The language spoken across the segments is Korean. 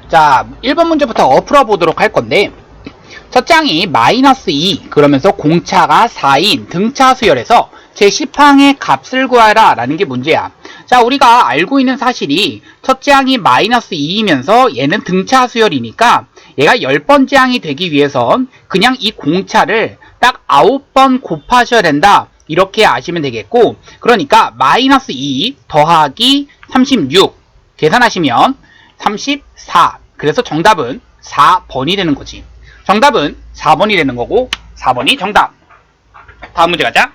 자, 1번 문제부터 풀어보도록 할 건데, 첫 장이 -2 그러면서 공차가 4인 등차 수열에서 제10항의 값을 구하라 라는 게 문제야. 자, 우리가 알고 있는 사실이 첫째 항이 -2이면서 얘는 등차 수열이니까 얘가 10번째 항이 되기 위해선 그냥 이 공차를 딱 9번 곱하셔야 된다. 이렇게 아시면 되겠고, 그러니까 -2 더하기 36 계산하시면 34. 그래서 정답은 4번이 되는 거지. 정답은 4번이 되는 거고 4번이 정답. 다음 문제 가자.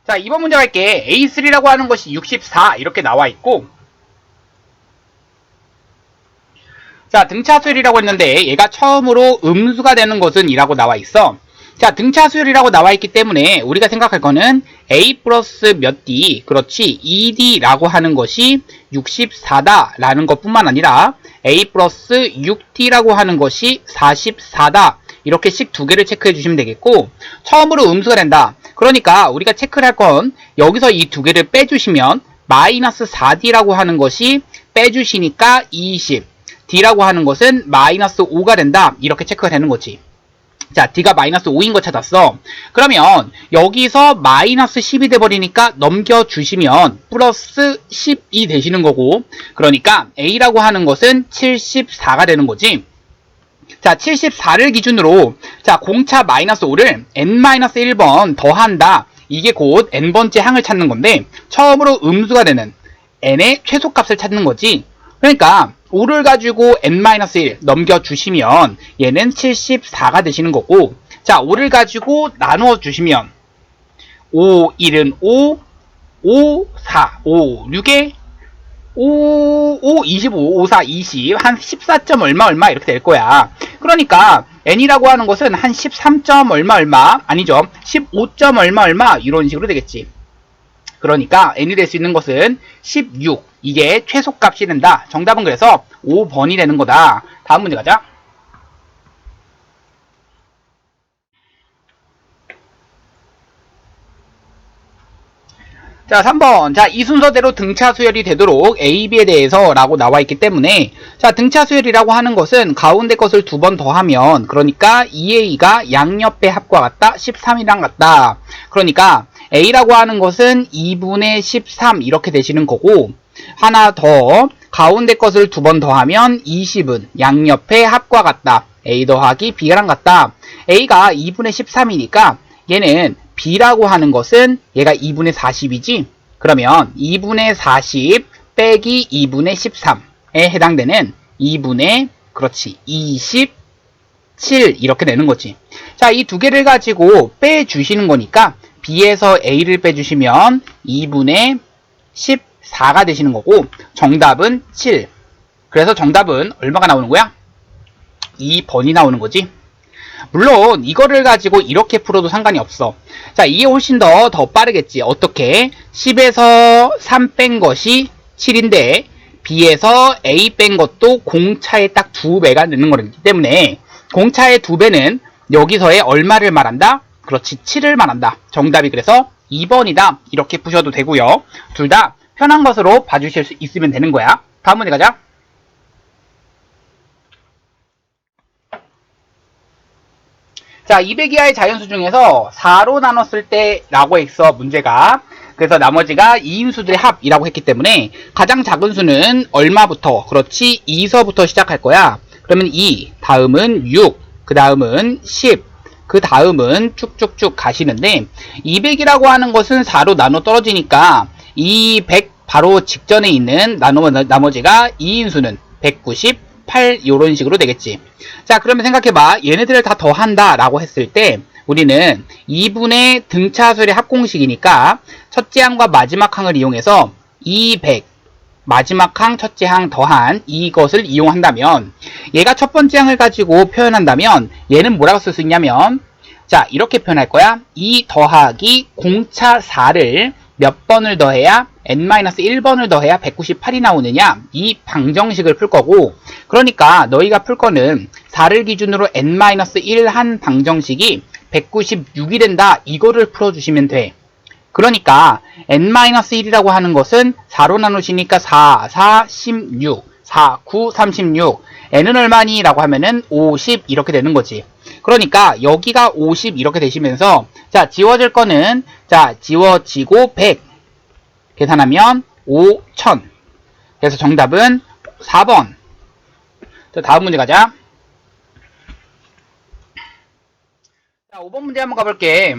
자, 2번 문제 갈게. A3라고 하는 것이 64 이렇게 나와 있고, 자, 등차 수열이라고 했는데 얘가 처음으로 음수가 되는 것은 이라고 나와 있어. 자, 등차 수열이라고 나와 있기 때문에 우리가 생각할 거는 A 플러스 몇 D, 그렇지, 2D라고 하는 것이 64다 라는 것 뿐만 아니라 A 플러스 6D라고 하는 것이 44다. 이렇게씩 두 개를 체크해 주시면 되겠고, 처음으로 음수가 된다. 그러니까 우리가 체크를 할 건 여기서 이 두 개를 빼주시면 -4D라고 하는 것이 빼주시니까 20, D라고 하는 것은 -5가 된다. 이렇게 체크가 되는 거지. 자, D가 -5인 거 찾았어. 그러면 여기서 -10이 돼버리니까 넘겨주시면 플러스 10이 되시는 거고, 그러니까 A라고 하는 것은 74가 되는 거지. 자, 74를 기준으로 자, 공차 -5를 n-1번 더한다. 이게 곧 n번째 항을 찾는 건데 처음으로 음수가 되는 n의 최소값을 찾는 거지. 그러니까 5를 가지고 n-1 넘겨주시면 얘는 74가 되시는 거고, 자, 5를 가지고 나누어 주시면 5, 1은 5, 5, 4, 5, 6에 5, 25, 5, 4, 20, 한 14점 얼마 이렇게 될 거야. 그러니까 n이라고 하는 것은 한 13점 얼마 아니죠, 15점 얼마 이런 식으로 되겠지. 그러니까 n이 될 수 있는 것은 16, 이게 최소값이 된다. 정답은 그래서 5번이 되는 거다. 다음 문제 가자. 자, 3번. 자, 이 순서대로 등차 수열이 되도록 A, B에 대해서 라고 나와 있기 때문에, 자, 등차 수열이라고 하는 것은 가운데 것을 두 번 더하면, 그러니까 2A가 양옆의 합과 같다, 13이랑 같다. 그러니까 A라고 하는 것은 2분의 13 이렇게 되시는 거고, 하나 더 가운데 것을 두 번 더하면 20은 양옆의 합과 같다, A 더하기 B랑 같다. A가 2분의 13이니까 얘는 B라고 하는 것은 얘가 2분의 40이지? 그러면 2분의 40 빼기 2분의 13에 해당되는 2분의, 그렇지, 27 이렇게 되는 거지. 자, 이 두 개를 가지고 빼주시는 거니까 B에서 A를 빼주시면 2분의 14가 되시는 거고, 정답은 7. 그래서 정답은 얼마가 나오는 거야? 2번이 나오는 거지. 물론 이거를 가지고 이렇게 풀어도 상관이 없어. 자, 이게 훨씬 더 빠르겠지. 어떻게? 10에서 3 뺀 것이 7인데 B에서 A 뺀 것도 공차의 딱 2배가 되는 거기 때문에 공차의 2배는 여기서의 얼마를 말한다? 그렇지, 7을 말한다. 정답이 그래서 2번이다. 이렇게 푸셔도 되고요. 둘 다 편한 것으로 봐주실 수 있으면 되는 거야. 다음 문제 가자. 자, 200 이하의 자연수 중에서 4로 나눴을 때 라고 했어, 문제가. 그래서 나머지가 2인수들의 합이라고 했기 때문에 가장 작은 수는 얼마부터? 그렇지, 2서부터 시작할 거야. 그러면 2, 다음은 6, 그 다음은 10, 그 다음은 쭉쭉쭉 가시는데, 200이라고 하는 것은 4로 나눠 떨어지니까 200 바로 직전에 있는 나머지가 2인수는 198 이런 식으로 되겠지. 자, 그러면 생각해봐. 얘네들을 다 더한다 라고 했을 때 우리는 2분의 등차수열의 합공식이니까 첫째 항과 마지막 항을 이용해서 200 마지막 항 첫째 항 더한 이것을 이용한다면, 얘가 첫 번째 항을 가지고 표현한다면 얘는 뭐라고 쓸 수 있냐면, 자, 이렇게 표현할 거야. 2 더하기 공차 4를 몇 번을 더해야 n-1번을 더해야 198이 나오느냐, 이 방정식을 풀 거고, 그러니까 너희가 풀 거는 4를 기준으로 n-1 한 방정식이 196이 된다, 이거를 풀어주시면 돼. 그러니까 n-1이라고 하는 것은 4로 나누시니까 4, 4, 16, 4, 9, 36. n은 얼마니? 라고 하면은 50 이렇게 되는 거지. 그러니까 여기가 50 이렇게 되시면서 자, 지워질 거는 자, 지워지고 100 계산하면 5000. 그래서 정답은 4번. 자, 다음 문제 가자. 자, 5번 문제 한번 가볼게.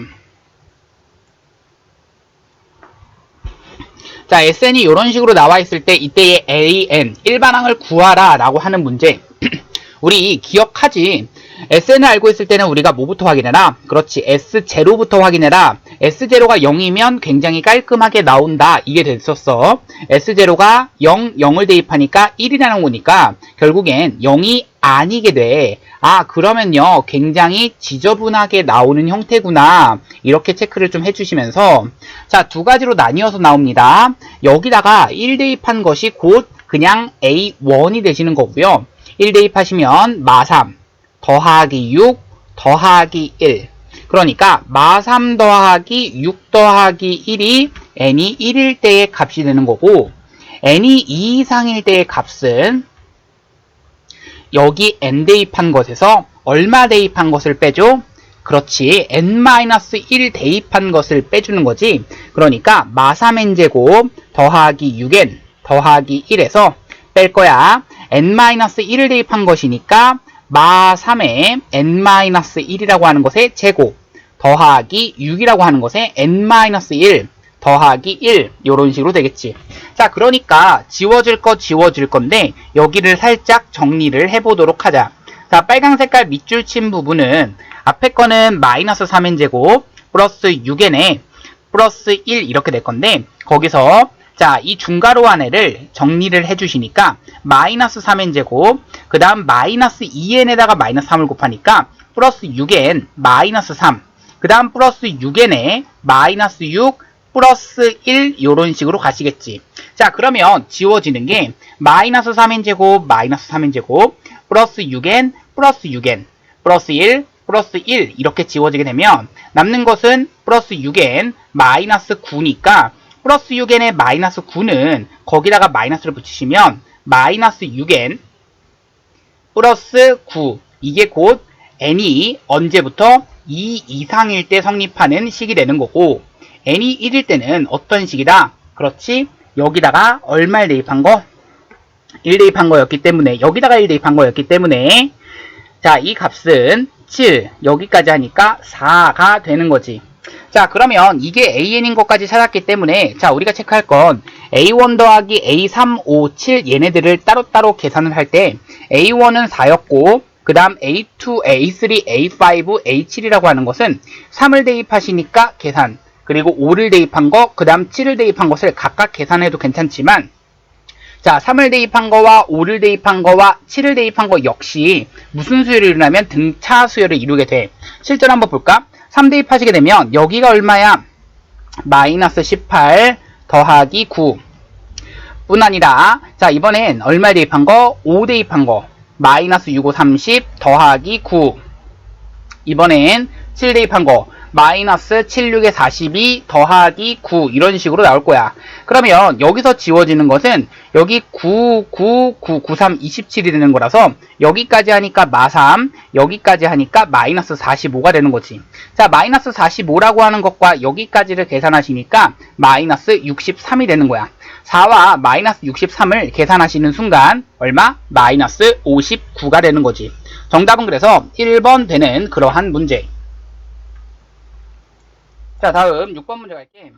자, SN이 이런 식으로 나와 있을 때 이때의 AN, 일반항을 구하라 라고 하는 문제. 우리 기억하지? SN을 알고 있을 때는 우리가 뭐부터 확인해라? 그렇지, S0부터 확인해라. S0가 0이면 굉장히 깔끔하게 나온다. 이게 됐었어. S0가 0, 0을 대입하니까 1이라는 거니까 결국엔 0이 아니게 돼. 아, 그러면요, 굉장히 지저분하게 나오는 형태구나. 이렇게 체크를 좀 해주시면서 자, 두 가지로 나뉘어서 나옵니다. 여기다가 1 대입한 것이 곧 그냥 A1이 되시는 거고요. 1 대입하시면 마3 더하기 6 더하기 1. 그러니까 마3 더하기 6 더하기 1이 n이 1일 때의 값이 되는 거고, n이 2 이상일 때의 값은 여기 n 대입한 것에서 얼마 대입한 것을 빼줘? 그렇지, n-1 대입한 것을 빼주는 거지. 그러니까 마3n제곱 더하기 6n 더하기 1에서 뺄 거야. n-1을 대입한 것이니까 마3에 n-1이라고 하는 것의 제곱 더하기 6이라고 하는 것의 n-1 더하기 1 이런 식으로 되겠지. 자, 그러니까 지워질 거 지워질 건데 여기를 살짝 정리를 해보도록 하자. 자, 빨강 색깔 밑줄 친 부분은 앞에 거는 마이너스 3n제곱 플러스 6n에 플러스 1 이렇게 될 건데 거기서 자, 이 중괄호 안에를 정리를 해주시니까 마이너스 3n제곱 그 다음 마이너스 2n에다가 마이너스 3을 곱하니까 플러스 6n 마이너스 3 그 다음 플러스 6n에 마이너스 6 플러스 1 이런 식으로 가시겠지. 자, 그러면 지워지는 게 마이너스 3n제곱 마이너스 3n제곱 플러스 6n 플러스 6n 플러스 1 플러스 1 이렇게 지워지게 되면 남는 것은 플러스 6n 마이너스 9니까 플러스 6n의 마이너스 9는 거기다가 마이너스를 붙이시면 마이너스 6n 플러스 9 이게 곧 n이 언제부터 2 이상일 때 성립하는 식이 되는 거고 n이 1일 때는 어떤 식이다? 그렇지, 여기다가 얼마를 대입한 거? 1 대입한 거였기 때문에 여기다가 1 대입한 거였기 때문에 자, 이 값은 7 여기까지 하니까 4가 되는 거지. 자, 그러면 이게 AN인 것까지 찾았기 때문에 자, 우리가 체크할 건 A1 더하기 A3, 5, 7 얘네들을 따로따로 계산을 할 때 A1은 4였고 그 다음 A2, A3, A5, A7이라고 하는 것은 3을 대입하시니까 계산, 그리고 5를 대입한 거, 그 다음 7을 대입한 것을 각각 계산해도 괜찮지만 자, 3을 대입한 거와 5를 대입한 거와 7을 대입한 거 역시 무슨 수열을 이루냐면 등차 수열을 이루게 돼. 실제로 한번 볼까? 3 대입하시게 되면 여기가 얼마야? 마이너스 18 더하기 9 뿐 아니라 자, 이번엔 얼마 대입한 거? 5 대입한 거 마이너스 6, 5, 30 더하기 9 이번엔 7 대입한 거 마이너스 7, 6에 42 더하기 9 이런 식으로 나올 거야. 그러면 여기서 지워지는 것은 여기 9, 9, 9, 9, 3, 27이 되는 거라서 여기까지 하니까 마3 여기까지 하니까 마이너스 45가 되는 거지. 자, 마이너스 45라고 하는 것과 여기까지를 계산하시니까 마이너스 63이 되는 거야. 4와 마이너스 63을 계산하시는 순간 얼마? 마이너스 59가 되는 거지. 정답은 그래서 1번 되는 그러한 문제. 자, 다음 6번 문제 갈게.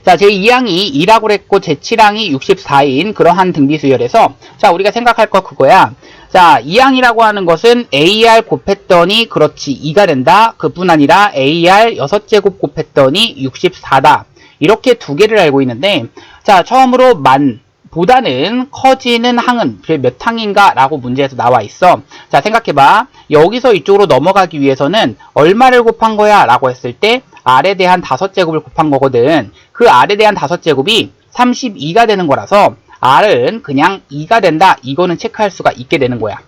자, 제2항이 2라고 그랬고 제7항이 64인 그러한 등비수열에서 자, 우리가 생각할 거 그거야. 자, 2항이라고 하는 것은 AR 곱했더니 그렇지 2가 된다. 그뿐 아니라 AR 6제곱 곱했더니 64다. 이렇게 두 개를 알고 있는데 자, 처음으로 만 보다는 커지는 항은 몇 항인가 라고 문제에서 나와 있어. 자, 생각해봐. 여기서 이쪽으로 넘어가기 위해서는 얼마를 곱한 거야 라고 했을 때 R에 대한 5제곱을 곱한 거거든. 그 R에 대한 5제곱이 32가 되는 거라서 R은 그냥 2가 된다. 이거는 체크할 수가 있게 되는 거야.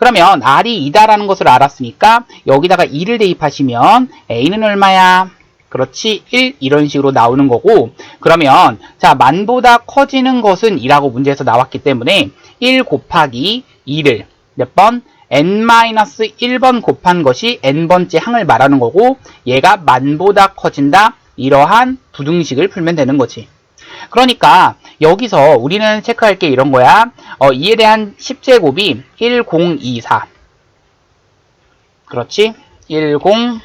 그러면 R이 2다라는 것을 알았으니까 여기다가 2를 대입하시면 A는 얼마야? 그렇지, 1 이런 식으로 나오는 거고, 그러면 자 만보다 커지는 것은 2라고 문제에서 나왔기 때문에 1 곱하기 2를 몇 번? n-1번 곱한 것이 n번째 항을 말하는 거고, 얘가 만보다 커진다, 이러한 부등식을 풀면 되는 거지. 그러니까 여기서 우리는 체크할 게 이런 거야. 2에 대한 10제곱이 1024. 그렇지? 1024.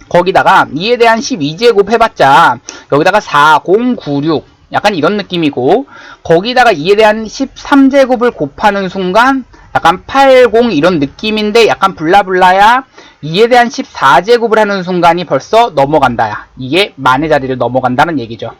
거기다가 2에 대한 12제곱 해봤자 여기다가 4096 약간 이런 느낌이고, 거기다가 2에 대한 13제곱을 곱하는 순간 약간 80 이런 느낌인데 약간 블라블라야. 2에 대한 14제곱을 하는 순간이 벌써 넘어간다야. 이게 만의 자리를 넘어간다는 얘기죠.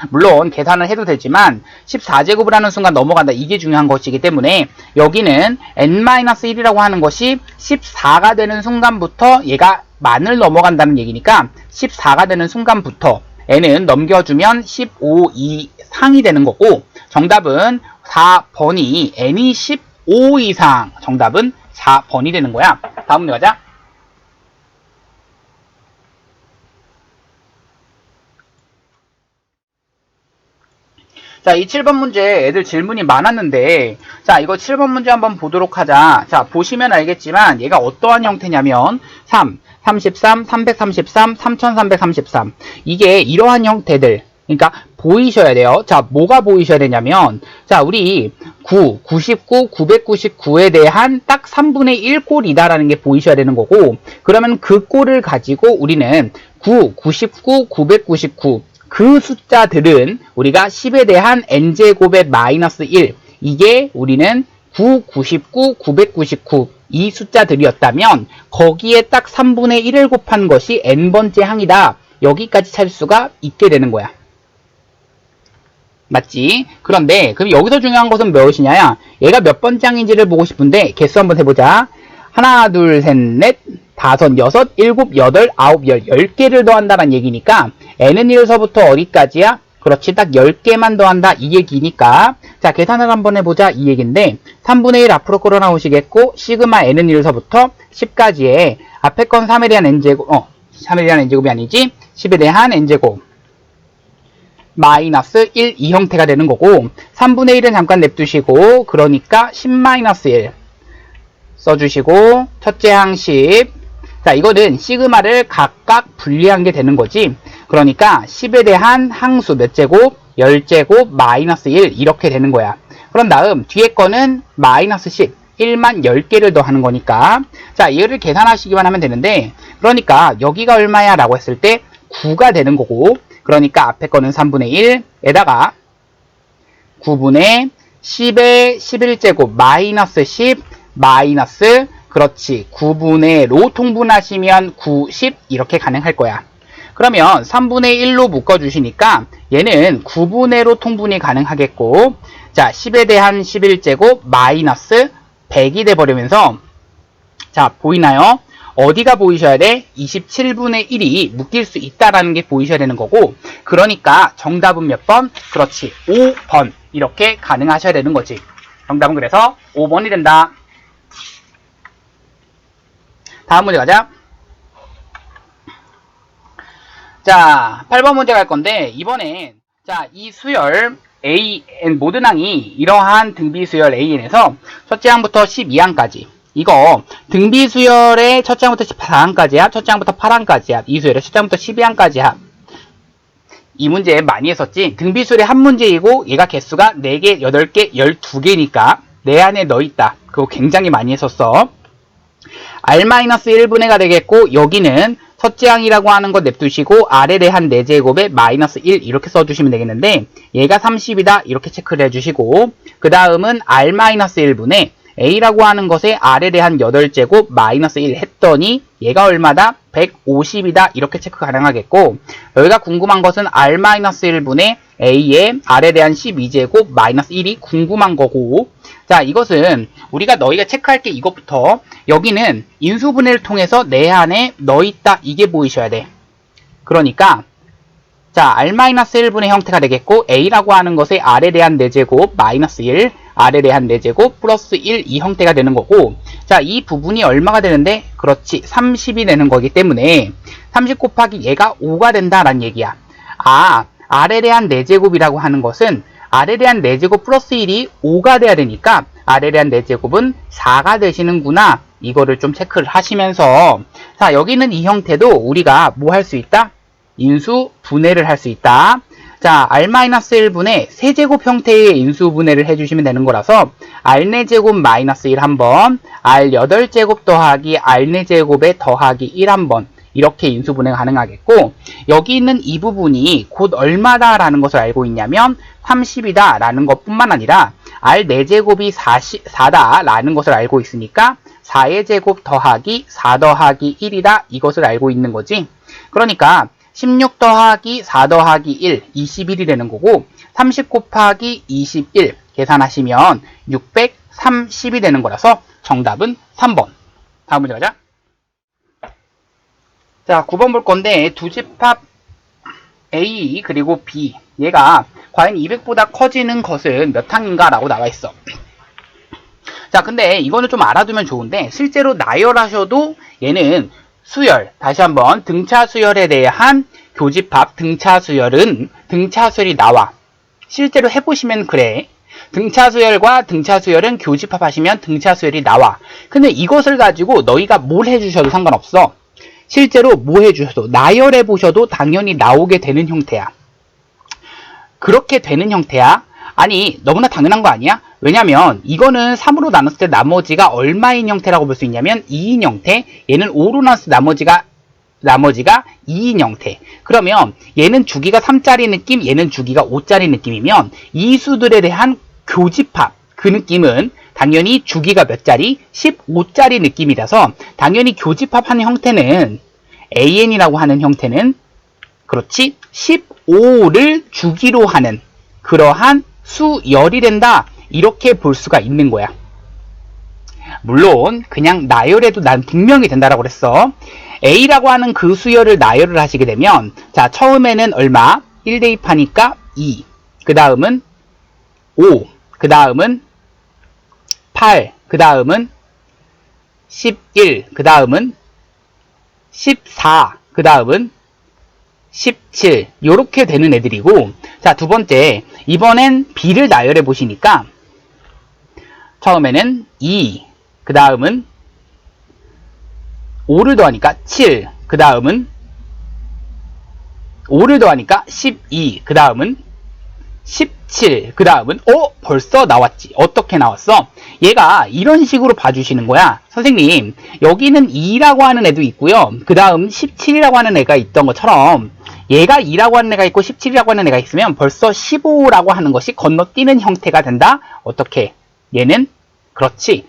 물론 계산을 해도 되지만 14제곱을 하는 순간 넘어간다, 이게 중요한 것이기 때문에 여기는 n-1이라고 하는 것이 14가 되는 순간부터 얘가 만을 넘어간다는 얘기니까 14가 되는 순간부터 n은 넘겨주면 15 이상이 되는 거고, 정답은 4번이 n이 15 이상, 정답은 4번이 되는 거야. 다음 문제 가자. 자, 이 7번 문제 애들 질문이 많았는데, 자, 이거 7번 문제 한번 보도록 하자. 자, 보시면 알겠지만 얘가 어떠한 형태냐면 3, 33, 333, 3333. 이게 이러한 형태들, 그러니까 보이셔야 돼요. 자, 뭐가 보이셔야 되냐면, 자, 우리 9, 99, 999에 대한 딱 3분의 1 꼴이다라는 게 보이셔야 되는 거고, 그러면 그 꼴을 가지고 우리는 9, 99, 999 그 숫자들은 우리가 10에 대한 n제곱의 마이너스 1, 이게 우리는 9, 99, 999 이 숫자들이었다면 거기에 딱 3분의 1을 곱한 것이 n번째 항이다. 여기까지 찾을 수가 있게 되는 거야. 맞지? 그런데 그럼 여기서 중요한 것은 무엇이냐? 얘가 몇 번째 항인지를 보고 싶은데 개수 한번 해보자. 하나, 둘, 셋, 넷, 다섯, 여섯, 일곱, 여덟, 아홉, 열, 10개를 더한다는 얘기니까 n은 1서부터 어디까지야? 그렇지, 딱 10개만 더한다 이 얘기니까, 자, 계산을 한번 해보자 이 얘기인데 3분의 1 앞으로 끌어 나오시겠고, 시그마 n은 1서부터 10까지에 앞에 건 3에 대한 n제곱, 3에 대한 n제곱이 아니지, 10에 대한 n제곱 마이너스 1, 이 형태가 되는 거고, 3분의 1은 잠깐 냅두시고, 그러니까 10-1 써주시고, 첫째 항 10. 자, 이거는 시그마를 각각 분리한 게 되는 거지. 그러니까 10에 대한 항수 몇 제곱? 10제곱 마이너스 1 이렇게 되는 거야. 그런 다음 뒤에 거는 마이너스 10, 1만 10개를 더 하는 거니까, 자, 얘를 계산하시기만 하면 되는데, 그러니까 여기가 얼마야 라고 했을 때 9가 되는 거고, 그러니까 앞에 거는 3분의 1에다가 9분의 10의 11제곱 마이너스 10 마이너스, 그렇지, 9분의 로 통분하시면 9, 10 이렇게 가능할 거야. 그러면 3분의 1로 묶어주시니까 얘는 9분의 로 통분이 가능하겠고, 자, 10에 대한 11제곱 마이너스 100이 돼버리면서, 자, 보이나요? 어디가 보이셔야 돼? 27분의 1이 묶일 수 있다라는 게 보이셔야 되는 거고, 그러니까 정답은 몇 번? 그렇지, 5번 이렇게 가능하셔야 되는 거지. 정답은 그래서 5번이 된다. 다음 문제 가자. 자, 8번 문제 갈 건데, 이번엔 자, 이 수열 A, N 모든 항이 이러한 등비 수열 AN에서 첫째 항부터 12항까지, 이거 등비 수열의 첫째 항부터 14항까지야, 첫째 항부터 8항까지야, 이 수열의 첫째 항부터 12항까지야. 이 문제 많이 했었지. 등비 수열의 한 문제이고 얘가 개수가 4개, 8개, 12개니까 내 안에 넣어있다. 그거 굉장히 많이 했었어. R-1분의가 되겠고, 여기는 첫째 항이라고 하는 거 냅두시고 R에 대한 4제곱에 마이너스 1 이렇게 써주시면 되겠는데, 얘가 30이다 이렇게 체크를 해주시고, 그 다음은 R-1분의 A라고 하는 것에 R에 대한 8제곱 마이너스 1 했더니 얘가 얼마다? 150이다 이렇게 체크 가능하겠고, 여기가 궁금한 것은 R-1분의 A에 R에 대한 12제곱 마이너스 1이 궁금한 거고, 자, 이것은 우리가 너희가 체크할 게 이것부터, 여기는 인수분해를 통해서 내 안에 넣어있다 이게 보이셔야 돼. 그러니까 자, R-1분의 형태가 되겠고, A라고 하는 것에 R에 대한 4제곱 마이너스 1, R의 한 4제곱 플러스 1 이 형태가 되는 거고, 자, 이 부분이 얼마가 되는데? 그렇지, 30이 되는 거기 때문에 30 곱하기 얘가 5가 된다라는 얘기야. 아, R에 대한 4제곱이라고 하는 것은 R에 대한 4제곱 플러스 1이 5가 돼야 되니까 R에 대한 4제곱은 4가 되시는구나. 이거를 좀 체크를 하시면서, 자, 여기는 이 형태도 우리가 뭐 할 수 있다? 인수 분해를 할 수 있다. 자, R-1분의 세제곱 형태의 인수 분해를 해주시면 되는 거라서 R4제곱 마이너스 1 한번, R8제곱 더하기 R4제곱에 더하기 1 한번, 이렇게 인수 분해가 가능하겠고, 여기 있는 이 부분이 곧 얼마다 라는 것을 알고 있냐면 30이다 라는 것 뿐만 아니라 R4제곱이 4다 라는 것을 알고 있으니까 4의 제곱 더하기 4 더하기 1이다 이것을 알고 있는 거지. 그러니까 16 더하기 4 더하기 1, 21이 되는 거고, 30 곱하기 21 계산하시면 630이 되는 거라서 정답은 3번. 다음 문제 가자. 자, 9번 볼 건데 두 집합 A 그리고 B, 얘가 과연 200보다 커지는 것은 몇 항인가 라고 나와 있어. 자, 근데 이거는 좀 알아두면 좋은데, 실제로 나열하셔도 얘는 수열, 다시 한번 등차 수열에 대한 교집합 등차 수열은 등차 수열이 나와. 실제로 해보시면 그래. 등차 수열과 등차 수열은 교집합 하시면 등차 수열이 나와. 근데 이것을 가지고 너희가 뭘 해주셔도 상관없어. 실제로 뭐 해주셔도, 나열해 보셔도 당연히 나오게 되는 형태야. 그렇게 되는 형태야. 아니, 너무나 당연한 거 아니야? 왜냐면 이거는 3으로 나눴을 때 나머지가 얼마인 형태라고 볼 수 있냐면 2인 형태, 얘는 5로 나눴을 때 나머지가 2인 형태. 그러면 얘는 주기가 3짜리 느낌, 얘는 주기가 5짜리 느낌이면 이 수들에 대한 교집합, 그 느낌은 당연히 주기가 몇 짜리? 15짜리 느낌이라서 당연히 교집합하는 형태는 AN이라고 하는 형태는, 그렇지, 15를 주기로 하는 그러한 수열이 된다, 이렇게 볼 수가 있는 거야. 물론 그냥 나열해도 난 분명히 된다라고 그랬어. A라고 하는 그 수열을 나열을 하시게 되면, 자, 처음에는 얼마? 1 대입하니까 2, 그 다음은 5, 그 다음은 8, 그 다음은 11, 그 다음은 14, 그 다음은 17, 요렇게 되는 애들이고, 자, 두 번째, 이번엔 B를 나열해 보시니까 처음에는 2, 그 다음은 5를 더하니까 7, 그 다음은 5를 더하니까 12, 그 다음은 17, 그 다음은 벌써 나왔지. 어떻게 나왔어? 얘가 이런 식으로 봐주시는 거야. 선생님, 여기는 2라고 하는 애도 있고요, 그 다음 17이라고 하는 애가 있던 것처럼 얘가 2라고 하는 애가 있고 17이라고 하는 애가 있으면 벌써 15라고 하는 것이 건너뛰는 형태가 된다. 어떻게? 얘는, 그렇지,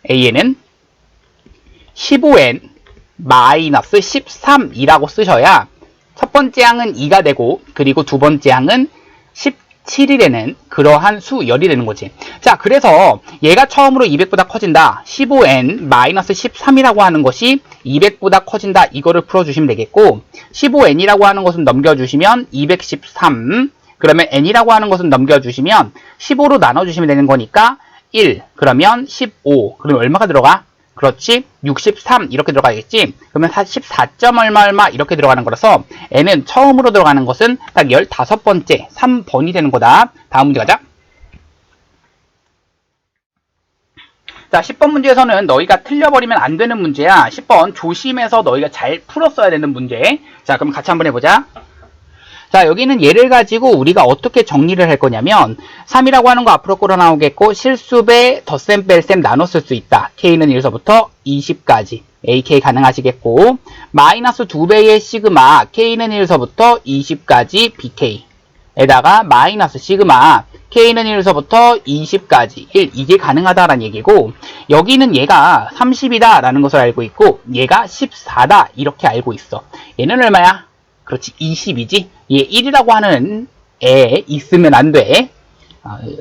A에는 15n 마이너스 13이라고 쓰셔야 첫 번째 항은 2가 되고, 그리고 두 번째 항은 17이 되는 그러한 수열이 되는 거지. 자, 그래서 얘가 처음으로 200보다 커진다, 15n 마이너스 13이라고 하는 것이 200보다 커진다, 이거를 풀어주시면 되겠고, 15n이라고 하는 것은 넘겨주시면 213, 그러면 n이라고 하는 것은 넘겨주시면 15로 나눠주시면 되는 거니까 1, 그러면 15, 그러면 얼마가 들어가? 그렇지, 63 이렇게 들어가겠지. 그러면 14점 얼마 이렇게 들어가는 거라서 n은 처음으로 들어가는 것은 딱 15번째 3번이 되는 거다. 다음 문제 가자. 자, 10번 문제에서는 너희가 틀려버리면 안 되는 문제야. 10번 조심해서 너희가 잘 풀었어야 되는 문제. 자, 그럼 같이 한번 해보자. 자, 여기는 얘를 가지고 우리가 어떻게 정리를 할 거냐면 3이라고 하는 거 앞으로 끌어 나오겠고, 실수배 덧셈 뺄셈 나눠 쓸 수 있다. K는 1서부터 20까지 AK 가능하시겠고, 마이너스 2배의 시그마 K는 1서부터 20까지 BK 에다가 마이너스 시그마 K는 1서부터 20까지 1, 이게 가능하다라는 얘기고, 여기는 얘가 30이다 라는 것을 알고 있고 얘가 14다 이렇게 알고 있어. 얘는 얼마야? 그렇지, 20이지. 얘 1이라고 하는 애 있으면 안 돼.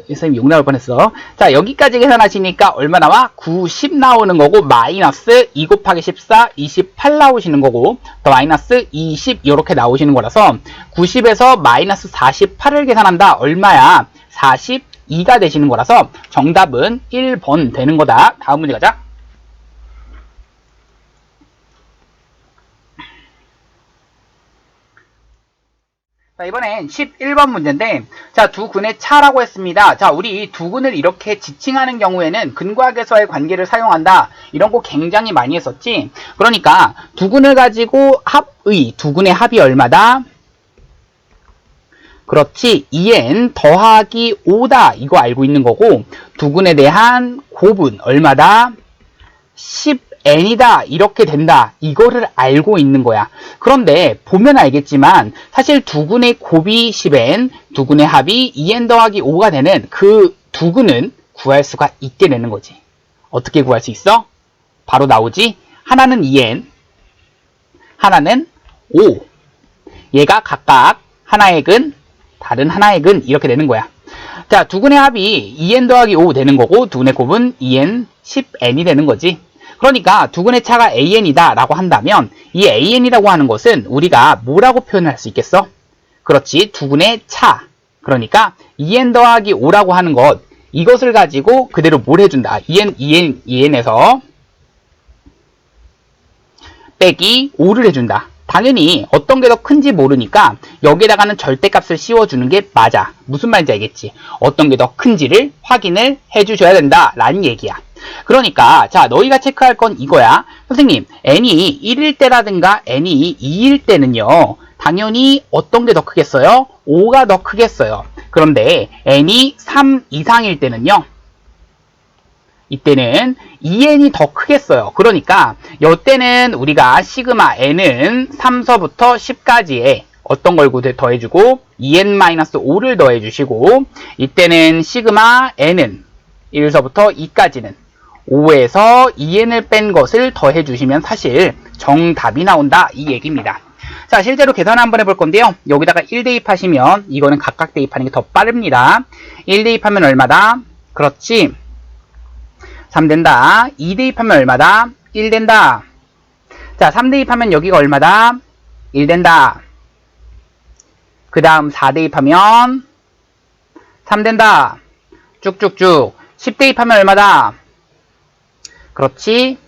선생님 욕 나올 뻔했어. 자, 여기까지 계산하시니까 얼마 나와? 90 나오는 거고, 마이너스 2 곱하기 14, 28 나오시는 거고, 더 마이너스 20 이렇게 나오시는 거라서 90에서 마이너스 48을 계산한다. 얼마야? 42가 되시는 거라서 정답은 1번 되는 거다. 다음 문제 가자. 자, 이번엔 11번 문제인데, 자, 두 근의 차라고 했습니다. 자, 우리 두 근을 이렇게 지칭하는 경우에는 근과학에서의 관계를 사용한다. 이런 거 굉장히 많이 했었지. 그러니까 두 근을 가지고 두 근의 합이 얼마다? 그렇지. 2n 더하기 5다. 이거 알고 있는 거고, 두 근에 대한 곱은 얼마다? 10n이다. 이렇게 된다. 이거를 알고 있는 거야. 그런데 보면 알겠지만 사실 두 근의 곱이 10n, 두 근의 합이 2n 더하기 5가 되는 그 두 근은 구할 수가 있게 되는 거지. 어떻게 구할 수 있어? 바로 나오지. 하나는 2n, 하나는 5. 얘가 각각 하나의 근, 다른 하나의 근 이렇게 되는 거야. 자, 두 근의 합이 2n 더하기 5 되는 거고 두 근의 곱은 2n, 10n이 되는 거지. 그러니까 두 근의 차가 an이다 라고 한다면 이 an이라고 하는 것은 우리가 뭐라고 표현할 수 있겠어? 그렇지. 두 근의 차. 그러니까 2n 더하기 5라고 하는 것, 이것을 가지고 그대로 뭘 해준다. 2n에서 빼기 5를 해준다. 당연히 어떤 게 더 큰지 모르니까 여기에다가는 절대값을 씌워주는 게 맞아. 무슨 말인지 알겠지? 어떤 게 더 큰지를 확인을 해주셔야 된다 라는 얘기야. 그러니까 자, 너희가 체크할 건 이거야. 선생님, n이 1일 때라든가 n이 2일 때는요, 당연히 어떤 게 더 크겠어요? 5가 더 크겠어요. 그런데 n이 3 이상일 때는요, 이때는 2n이 더 크겠어요. 그러니까 이때는 우리가 시그마 n은 3서부터 10까지에 어떤 걸 더해주고 2n-5를 더해주시고, 이때는 시그마 n은 1서부터 2까지는 5에서 2n을 뺀 것을 더해주시면 사실 정답이 나온다 이 얘기입니다. 자, 실제로 계산 한번 해볼 건데요. 여기다가 1 대입하시면 이거는 각각 대입하는 게 더 빠릅니다. 1 대입하면 얼마다? 그렇지. 3 된다. 2 대입하면 얼마다? 1 된다. 자, 3 대입하면 여기가 얼마다? 1 된다. 그 다음 4 대입하면 3 된다. 쭉쭉쭉. 10 대입하면 얼마다? 그렇지.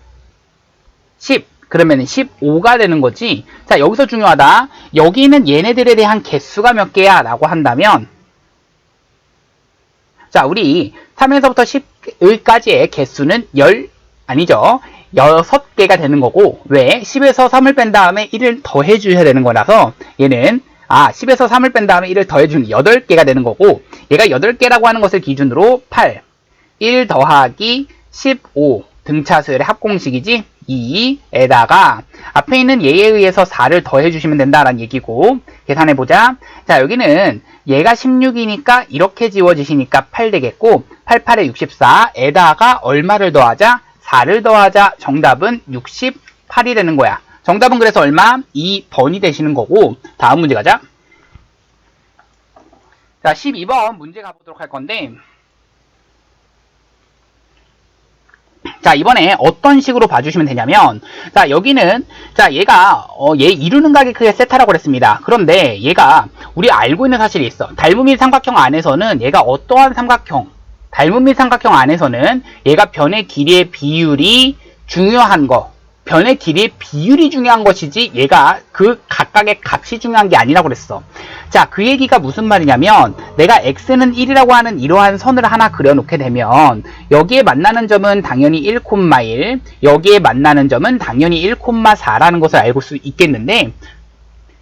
10. 그러면 15가 되는 거지. 자, 여기서 중요하다. 여기는 얘네들에 대한 개수가 몇 개야? 라고 한다면, 자, 우리 3에서부터 10까지의 개수는 6개가 되는 거고, 왜? 10에서 3을 뺀 다음에 1을 더해주셔야 되는 거라서, 얘는, 10에서 3을 뺀 다음에 1을 더해주면 8개가 되는 거고, 얘가 8개라고 하는 것을 기준으로 8, 1 더하기 15, 등차수열의 합공식이지? 2에다가 앞에 있는 얘에 의해서 4를 더해주시면 된다라는 얘기고, 계산해보자. 자, 여기는 얘가 16이니까 이렇게 지워지시니까 8 되겠고, 88에 64에다가 얼마를 더하자? 4를 더하자. 정답은 68이 되는 거야. 정답은 그래서 얼마? 2번이 되시는 거고, 다음 문제 가자. 자, 12번 문제 가보도록 할 건데, 자, 이번에 어떤 식으로 봐주시면 되냐면, 자, 여기는, 자, 얘가, 얘 이루는 각의 크기가 세타라고 그랬습니다. 그런데 얘가, 우리 알고 있는 사실이 있어. 닮은 및 삼각형 안에서는 얘가 어떠한 삼각형, 닮은 및 삼각형 안에서는 얘가 변의 길이의 비율이 중요한 거, 변의 길이의 비율이 중요한 것이지 얘가 그 각각의 값이 중요한 게 아니라고 그랬어. 자, 그 얘기가 무슨 말이냐면, 내가 x는 1이라고 하는 이러한 선을 하나 그려놓게 되면 여기에 만나는 점은 당연히 1,1, 여기에 만나는 점은 당연히 1,4라는 것을 알 수 있겠는데,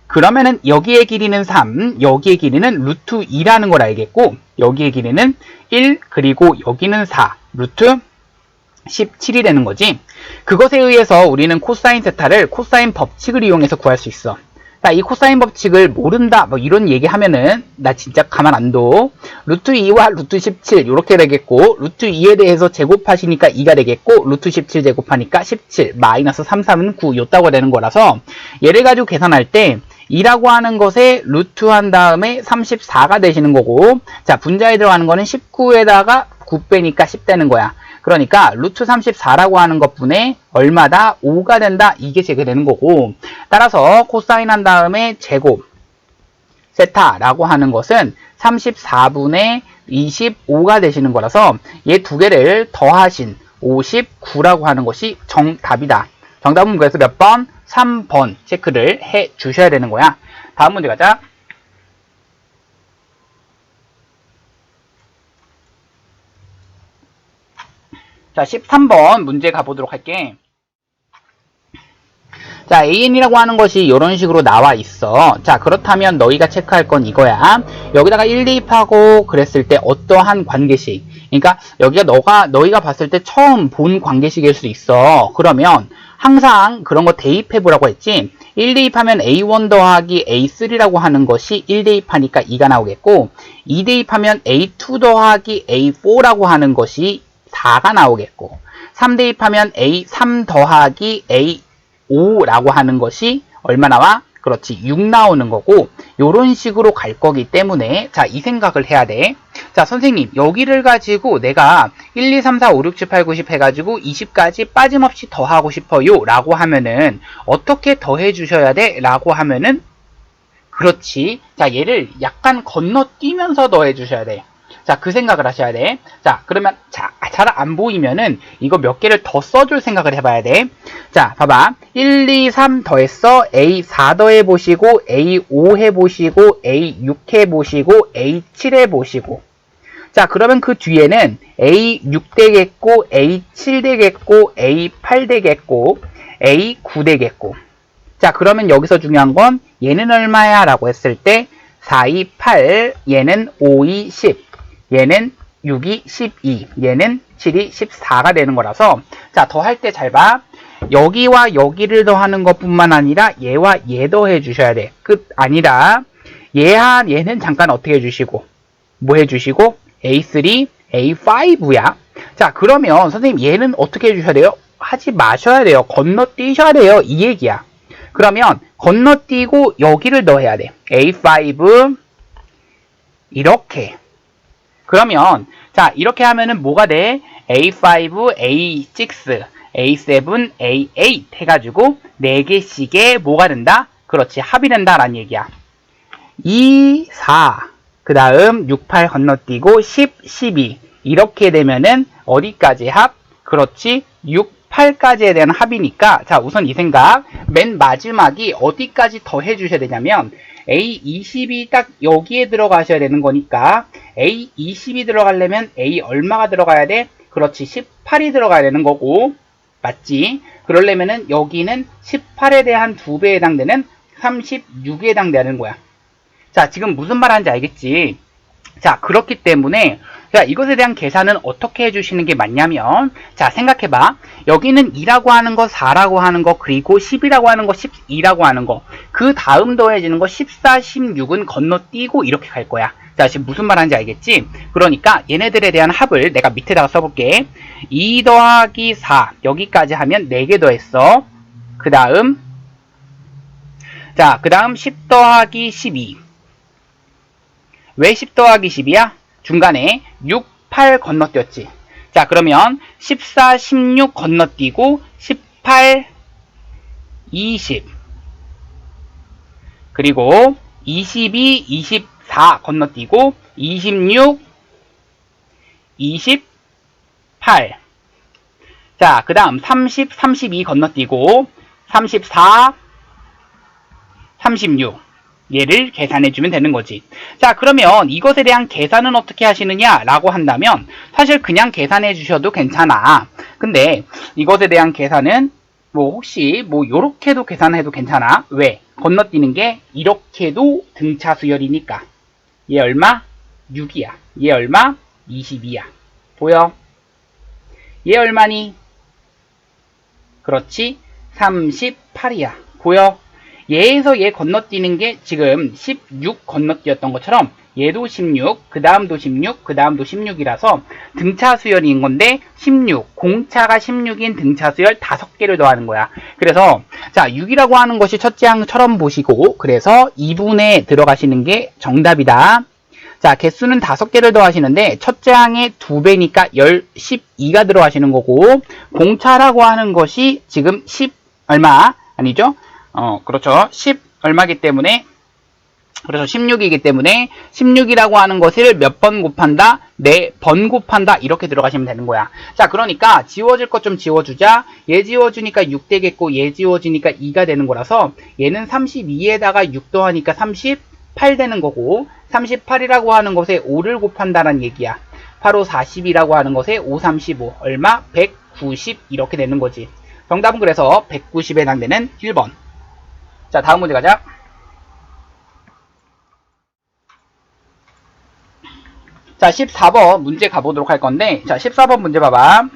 그러면은 여기의 길이는 3, 여기의 길이는 루트 2라는 걸 알겠고, 여기의 길이는 1, 그리고 여기는 4, 루트 17이 되는 거지. 그것에 의해서 우리는 코사인 세타를 코사인 법칙을 이용해서 구할 수 있어. 자, 이 코사인 법칙을 모른다 뭐 이런 얘기 하면은 나 진짜 가만 안 둬. 루트 2와 루트 17 이렇게 되겠고, 루트 2에 대해서 제곱하시니까 2가 되겠고, 루트 17 제곱하니까 17 마이너스 3, 3은 9 요따가 되는 거라서, 얘를 가지고 계산할 때 2라고 하는 것에 루트 한 다음에 34가 되시는 거고, 자, 분자에 들어가는 거는 19에다가 9 빼니까 10 되는 거야. 그러니까 루트 34라고 하는 것분에 얼마다? 5가 된다. 이게 제게 되는 거고, 따라서 코사인 한 다음에 제곱 세타라고 하는 것은 34분의 25가 되시는 거라서 얘 두 개를 더하신 59라고 하는 것이 정답이다. 정답은 그래서 몇 번? 3번 체크를 해 주셔야 되는 거야. 다음 문제 가자. 자, 13번 문제 가보도록 할게. 자, AN이라고 하는 것이 이런 식으로 나와 있어. 자, 그렇다면 너희가 체크할 건 이거야. 여기다가 1 대입하고 그랬을 때 어떠한 관계식. 그러니까 여기가 너희가 봤을 때 처음 본 관계식일 수 있어. 그러면 항상 그런 거 대입해 보라고 했지. 1 대입하면 A1 더하기 A3라고 하는 것이 1 대입하니까 2가 나오겠고, 2 대입하면 A2 더하기 A4라고 하는 것이 4가 나오겠고, 3 대입하면 A3 더하기 A5라고 하는 것이 얼마 나와? 그렇지, 6 나오는 거고, 요런 식으로 갈 거기 때문에 자, 이 생각을 해야 돼. 자, 선생님 여기를 가지고 내가 1, 2, 3, 4, 5, 6, 7, 8, 9, 10 해가지고 20까지 빠짐없이 더하고 싶어요 라고 하면은 어떻게 더해 주셔야 돼? 라고 하면은 그렇지, 자, 얘를 약간 건너뛰면서 더해 주셔야 돼. 자, 그 생각을 하셔야 돼. 자, 그러면 자, 잘 안 보이면은 이거 몇 개를 더 써줄 생각을 해봐야 돼. 자, 봐봐. 1, 2, 3 더했어. A4 더해보시고, A5 해보시고, A6 해보시고, A7 해보시고. 자, 그러면 그 뒤에는 A6 되겠고, A7 되겠고, A8 되겠고, A9 되겠고. 자, 그러면 여기서 중요한 건 얘는 얼마야? 라고 했을 때 4, 2, 8, 얘는 5, 2, 10, 얘는 6, 2, 12, 얘는 7, 2, 14가 되는 거라서, 자, 더할 때 잘 봐. 여기와 여기를 더하는 것뿐만 아니라 얘와 얘 더해 주셔야 돼. 끝 아니라 얘는 잠깐 어떻게 해주시고 뭐 해주시고 A3, A5야. 자, 그러면 선생님 얘는 어떻게 해주셔야 돼요? 하지 마셔야 돼요. 건너뛰셔야 돼요. 이 얘기야. 그러면 건너뛰고 여기를 더해야 돼. A5 이렇게. 그러면 자, 이렇게 하면은 뭐가 돼? A5, A6, A7, A8 해가지고 4개씩의 뭐가 된다? 그렇지, 합이 된다라는 얘기야. 2, 4, 그 다음 6, 8 건너뛰고 10, 12 이렇게 되면은 어디까지 합? 그렇지, 6, 8까지에 대한 합이니까, 자, 우선 이 생각, 맨 마지막이 어디까지 더 해주셔야 되냐면 A20이 딱 여기에 들어가셔야 되는 거니까 A20이 들어가려면 A 얼마가 들어가야 돼? 그렇지, 18이 들어가야 되는 거고, 맞지? 그러려면은 여기는 18에 대한 2배에 해당되는 36에 해당되는 거야. 자, 지금 무슨 말 하는지 알겠지? 자, 그렇기 때문에 자, 이것에 대한 계산은 어떻게 해주시는 게 맞냐면, 자, 생각해봐. 여기는 2라고 하는 거, 4라고 하는 거, 그리고 10이라고 하는 거, 12라고 하는 거, 그 다음 더해지는 거 14, 16은 건너뛰고 이렇게 갈 거야. 자, 지금 무슨 말 하는지 알겠지? 그러니까 얘네들에 대한 합을 내가 밑에다가 써볼게. 2 더하기 4 여기까지 하면 4개 더했어. 그 다음 자, 그 다음 10 더하기 12. 왜 10 더하기 10이야? 중간에 6, 8 건너뛰었지. 자, 그러면 14, 16 건너뛰고 18, 20 그리고 22, 24 건너뛰고 26, 28 자, 그 다음 30, 32 건너뛰고 34, 36 얘를 계산해주면 되는 거지. 자, 그러면 이것에 대한 계산은 어떻게 하시느냐 라고 한다면 사실 그냥 계산해 주셔도 괜찮아. 근데 이것에 대한 계산은 뭐 혹시 뭐 요렇게도 계산해도 괜찮아. 왜? 건너뛰는 게 이렇게도 등차 수열이니까. 얘 얼마? 6이야. 얘 얼마? 22야. 보여? 얘 얼마니? 그렇지, 38이야. 보여? 얘에서 얘 건너뛰는 게 지금 16 건너뛰었던 것처럼 얘도 16, 그 다음도 16, 그 다음도 16이라서 등차 수열인 건데 16, 공차가 16인 등차 수열 5개를 더하는 거야. 그래서 자, 6이라고 하는 것이 첫째 항처럼 보시고, 그래서 2분에 들어가시는 게 정답이다. 자, 개수는 5개를 더하시는데 첫째 항의 2배니까 12가 들어가시는 거고, 공차라고 하는 것이 지금 10 얼마? 아니죠? 그렇죠. 10 얼마기 때문에 그래서 16이기 때문에 16이라고 하는 것을 몇 번 곱한다? 4번 곱한다. 이렇게 들어가시면 되는 거야. 자, 그러니까 지워질 것 좀 지워주자. 얘 지워주니까 6 되겠고 얘 지워주니까 2가 되는 거라서 얘는 32에다가 6 더하니까 38 되는 거고 38이라고 하는 것에 5를 곱한다는 얘기야. 바로 40이라고 하는 것에 5, 35 얼마? 190 이렇게 되는 거지. 정답은 그래서 190에 해당되는 1번. 자, 다음 문제 가자. 자, 14번 문제 가보도록 할 건데, 자, 14번 문제 봐봐.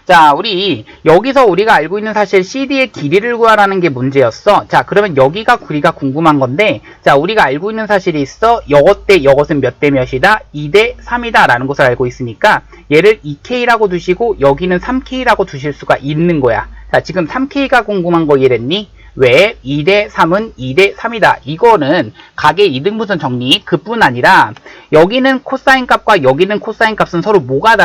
자, 여기서 우리가 알고 있는 사실 CD의 길이를 구하라는 게 문제였어. 자, 그러면 여기가 우리가 궁금한 건데, 자, 우리가 알고 있는 사실이 있어. 이것 대 이것은 몇 대 몇이다? 2대 3이다 라는 것을 알고 있으니까 얘를 2K라고 두시고 여기는 3K라고 두실 수가 있는 거야. 자, 지금 3K가 궁금한 거 이해됐니? 왜 2대 3은 2대 3이다. 이거는 각의 이등분선 정리 그뿐 아니라 여기는 코사인 값과 여기는 코사인 값은 서로 뭐가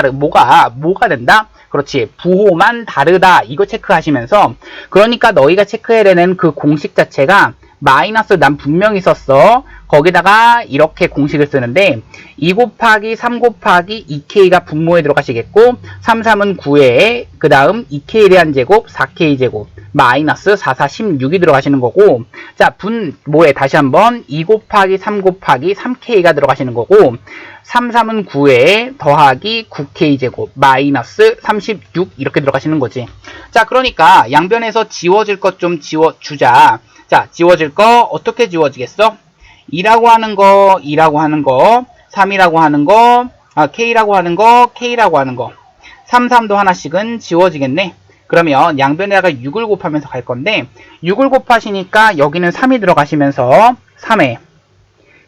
된다? 그렇지. 부호만 다르다. 이거 체크하시면서 그러니까 너희가 체크해야 되는 그 공식 자체가 마이너스 난 분명히 썼어. 거기다가 이렇게 공식을 쓰는데 2 곱하기 3 곱하기 2K가 분모에 들어가시겠고 3, 3은 9에 그 다음 2K에 대한 제곱 4K 제곱 마이너스 4, 4, 16이 들어가시는 거고 자 분모에 다시 한번 2 곱하기 3 곱하기 3K가 들어가시는 거고 3, 3은 9에 더하기 9K 제곱 마이너스 36 이렇게 들어가시는 거지. 자, 그러니까 양변에서 지워질 것 좀 지워주자. 자, 지워질 거 어떻게 지워지겠어? 2라고 하는 거, 2라고 하는 거, 3이라고 하는 거, K라고 하는 거, K라고 하는 거. 3, 3도 하나씩은 지워지겠네. 그러면 양변에다가 6을 곱하면서 갈 건데 6을 곱하시니까 여기는 3이 들어가시면서 3에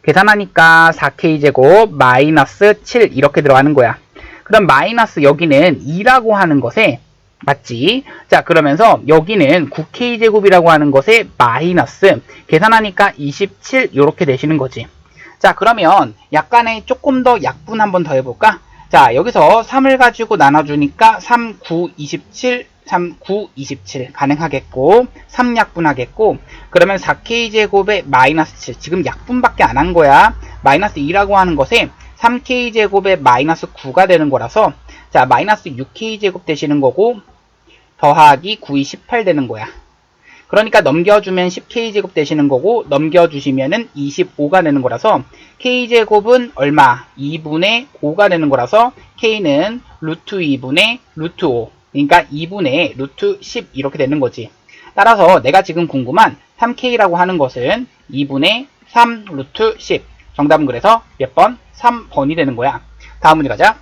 계산하니까 4K제곱 마이너스 7 이렇게 들어가는 거야. 그럼 마이너스 여기는 2라고 하는 것에 맞지? 자, 그러면서 여기는 9K제곱이라고 하는 것에 마이너스 계산하니까 27 이렇게 되시는 거지. 자, 그러면 약간의 조금 더 약분 한번 더 해볼까? 자, 여기서 3을 가지고 나눠주니까 3, 9, 27 3, 9, 27 가능하겠고 3 약분하겠고 그러면 4K제곱에 마이너스 7 지금 약분밖에 안 한 거야. 마이너스 2라고 하는 것에 3K제곱에 마이너스 9가 되는 거라서 자 마이너스 6K제곱 되시는 거고 더하기 9이 18 되는 거야. 그러니까 넘겨주면 10K제곱 되시는 거고 넘겨주시면은 25가 되는 거라서 K제곱은 얼마? 2분의 5가 되는 거라서 K는 루트 2분의 루트 5 그러니까 2분의 루트 10 이렇게 되는 거지. 따라서 내가 지금 궁금한 3K라고 하는 것은 2분의 3 루트 10 정답은 그래서 몇 번? 3번이 되는 거야. 다음 문제 가자.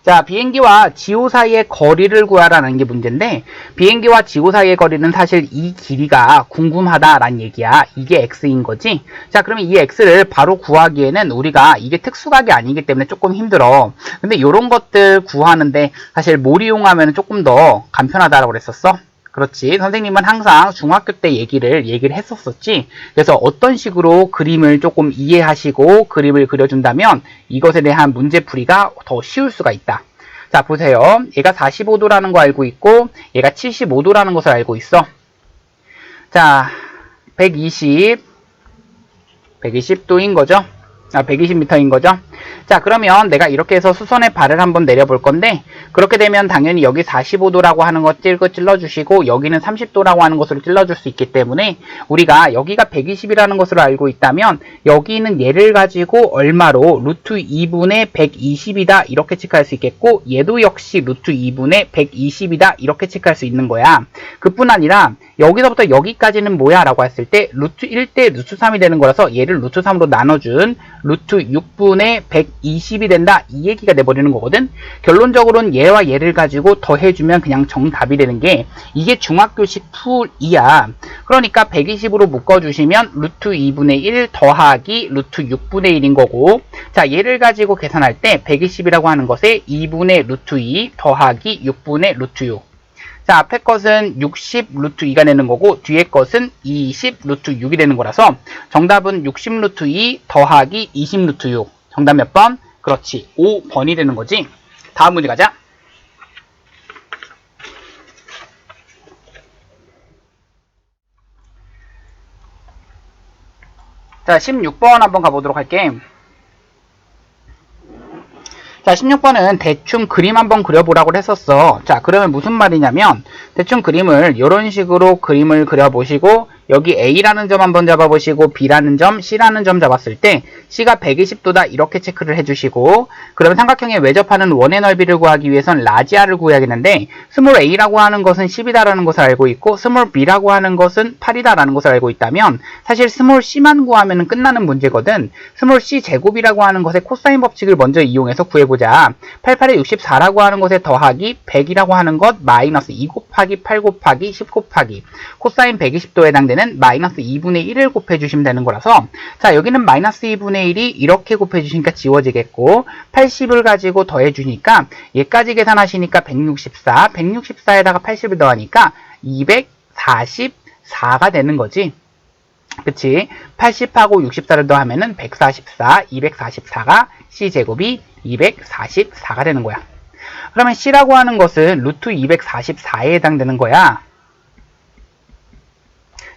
자, 비행기와 지구 사이의 거리를 구하라는 게 문제인데 비행기와 지구 사이의 거리는 사실 이 길이가 궁금하다라는 얘기야. 이게 x인 거지. 자, 그러면 이 x를 바로 구하기에는 우리가 이게 특수각이 아니기 때문에 조금 힘들어. 근데 이런 것들 구하는데 사실 뭘 이용하면 조금 더 간편하다라고 그랬었어. 그렇지. 선생님은 항상 중학교 때 얘기를 했었었지. 그래서 어떤 식으로 그림을 조금 이해하시고 그림을 그려준다면 이것에 대한 문제풀이가 더 쉬울 수가 있다. 자, 보세요. 얘가 45도라는 거 알고 있고 얘가 75도라는 것을 알고 있어. 자, 120도인 거죠. 120m인 거죠. 자, 그러면 내가 이렇게 해서 수선의 발을 한번 내려볼 건데 그렇게 되면 당연히 여기 45도라고 하는 거 찔러주시고 여기는 30도라고 하는 것으로 찔러줄 수 있기 때문에 우리가 여기가 120이라는 것으로 알고 있다면 여기는 얘를 가지고 얼마로 루트 2분의 120이다 이렇게 체크할 수 있겠고 얘도 역시 루트 2분의 120이다 이렇게 체크할 수 있는 거야. 그뿐 아니라 여기서부터 여기까지는 뭐야 라고 했을 때 루트 1대 루트 3이 되는 거라서 얘를 루트 3으로 나눠준 루트 6분의 120이 된다 이 얘기가 돼버리는 거거든. 결론적으로는 얘와 얘를 가지고 더해주면 그냥 정답이 되는 게 이게 중학교식 풀이야. 그러니까 120으로 묶어주시면 루트 2분의 1 더하기 루트 6분의 1인 거고 자 얘를 가지고 계산할 때 120이라고 하는 것에 2분의 루트 2 더하기 6분의 루트 6 자, 앞에 것은 60 루트 2가 되는 거고 뒤에 것은 20 루트 6이 되는 거라서 정답은 60 루트 2 더하기 20 루트 6. 정답 몇 번? 그렇지, 5번이 되는 거지. 다음 문제 가자. 자, 16번 한번 가보도록 할게. 자, 16번은 대충 그림 한번 그려보라고 했었어. 자, 그러면 무슨 말이냐면 대충 그림을 이런 식으로 그림을 그려보시고 여기 A라는 점 한번 잡아보시고 B라는 점, C라는 점 잡았을 때 C가 120도다 이렇게 체크를 해주시고, 그러면 삼각형의 외접하는 원의 넓이를 구하기 위해선 라지아를 구해야겠는데 스몰 a라고 하는 것은 10이다라는 것을 알고 있고 스몰 b라고 하는 것은 8이다라는 것을 알고 있다면 사실 스몰 c만 구하면 끝나는 문제거든. 스몰 c 제곱이라고 하는 것의 코사인 법칙을 먼저 이용해서 구해보자. 88에 64라고 하는 것에 더하기 100이라고 하는 것 마이너스 2 곱하기 8 곱하기 10 곱하기 코사인 120도에 해당되는 마이너스 2분의 1을 곱해주시면 되는 거라서, 자, 여기는 마이너스 2분의 1이 이렇게 곱해주시니까 지워지겠고 80을 가지고 더해주니까 얘까지 계산하시니까 164, 164에다가 80을 더하니까 244가 되는 거지. 그치? 80하고 64를 더하면은 144, 244가 C제곱이 244가 되는 거야. 그러면 C라고 하는 것은 루트 244에 해당되는 거야.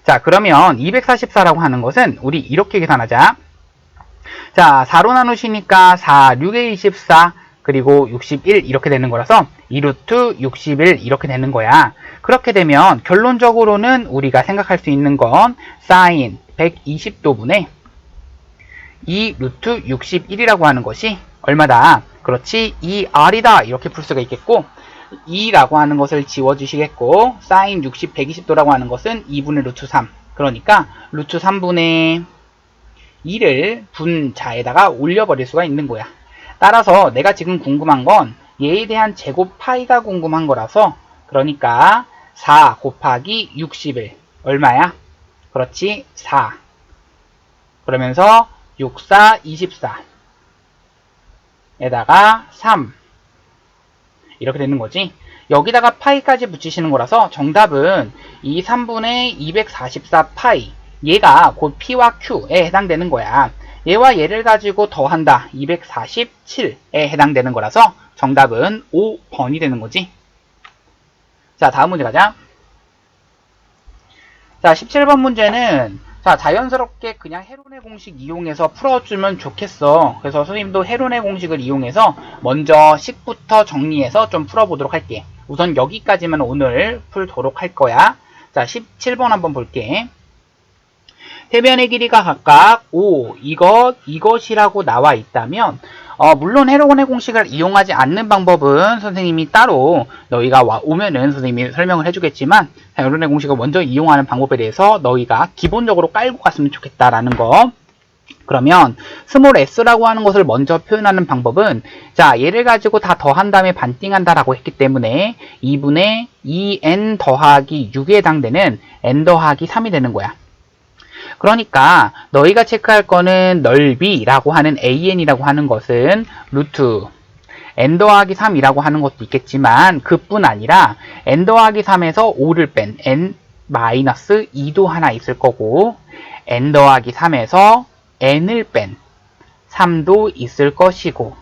자, 그러면 244라고 하는 것은 우리 이렇게 계산하자. 자, 4로 나누시니까 4, 6에 24, 그리고 61 이렇게 되는 거라서 2루트 61 이렇게 되는 거야. 그렇게 되면 결론적으로는 우리가 생각할 수 있는 건 사인 120도분의 2루트 61이라고 하는 것이 얼마다? 그렇지, 2R이다 이렇게 풀 수가 있겠고 2라고 하는 것을 지워주시겠고 사인 60 120도라고 하는 것은 2분의 루트 3, 그러니까 루트 3분의 2를 분자에다가 올려버릴 수가 있는 거야. 따라서 내가 지금 궁금한 건 얘에 대한 제곱 파이가 궁금한 거라서, 그러니까 4 곱하기 61 얼마야? 그렇지, 4. 그러면서 6, 4, 24 에다가 3 이렇게 되는 거지. 여기다가 파이까지 붙이시는 거라서 정답은 이 3분의 244 파이, 얘가 곧 P와 Q에 해당되는 거야. 얘와 얘를 가지고 더한다. 247에 해당되는 거라서 정답은 5번이 되는 거지. 자, 다음 문제 가자. 자, 17번 문제는 자, 자연스럽게 그냥 헤론의 공식 이용해서 풀어주면 좋겠어. 그래서 선생님도 헤론의 공식을 이용해서 먼저 식부터 정리해서 좀 풀어보도록 할게. 우선 여기까지만 오늘 풀도록 할 거야. 자, 17번 한번 볼게. 해변의 길이가 각각 5, 이것이라고 나와 있다면 물론 헤론의 공식을 이용하지 않는 방법은 선생님이 따로 너희가 오면은 선생님이 설명을 해주겠지만 헤론의 공식을 먼저 이용하는 방법에 대해서 너희가 기본적으로 깔고 갔으면 좋겠다라는 거. 그러면 스몰 s라고 하는 것을 먼저 표현하는 방법은, 자, 얘를 가지고 다 더한 다음에 반띵한다라고 했기 때문에 2분의 2n 더하기 6에 해당되는 n 더하기 3이 되는 거야. 그러니까 너희가 체크할 거는 넓이라고 하는 an이라고 하는 것은 루트 n 더하기 3이라고 하는 것도 있겠지만 그뿐 아니라 n 더하기 3에서 5를 뺀 n 마이너스 2도 하나 있을 거고 n 더하기 3에서 n을 뺀 3도 있을 것이고,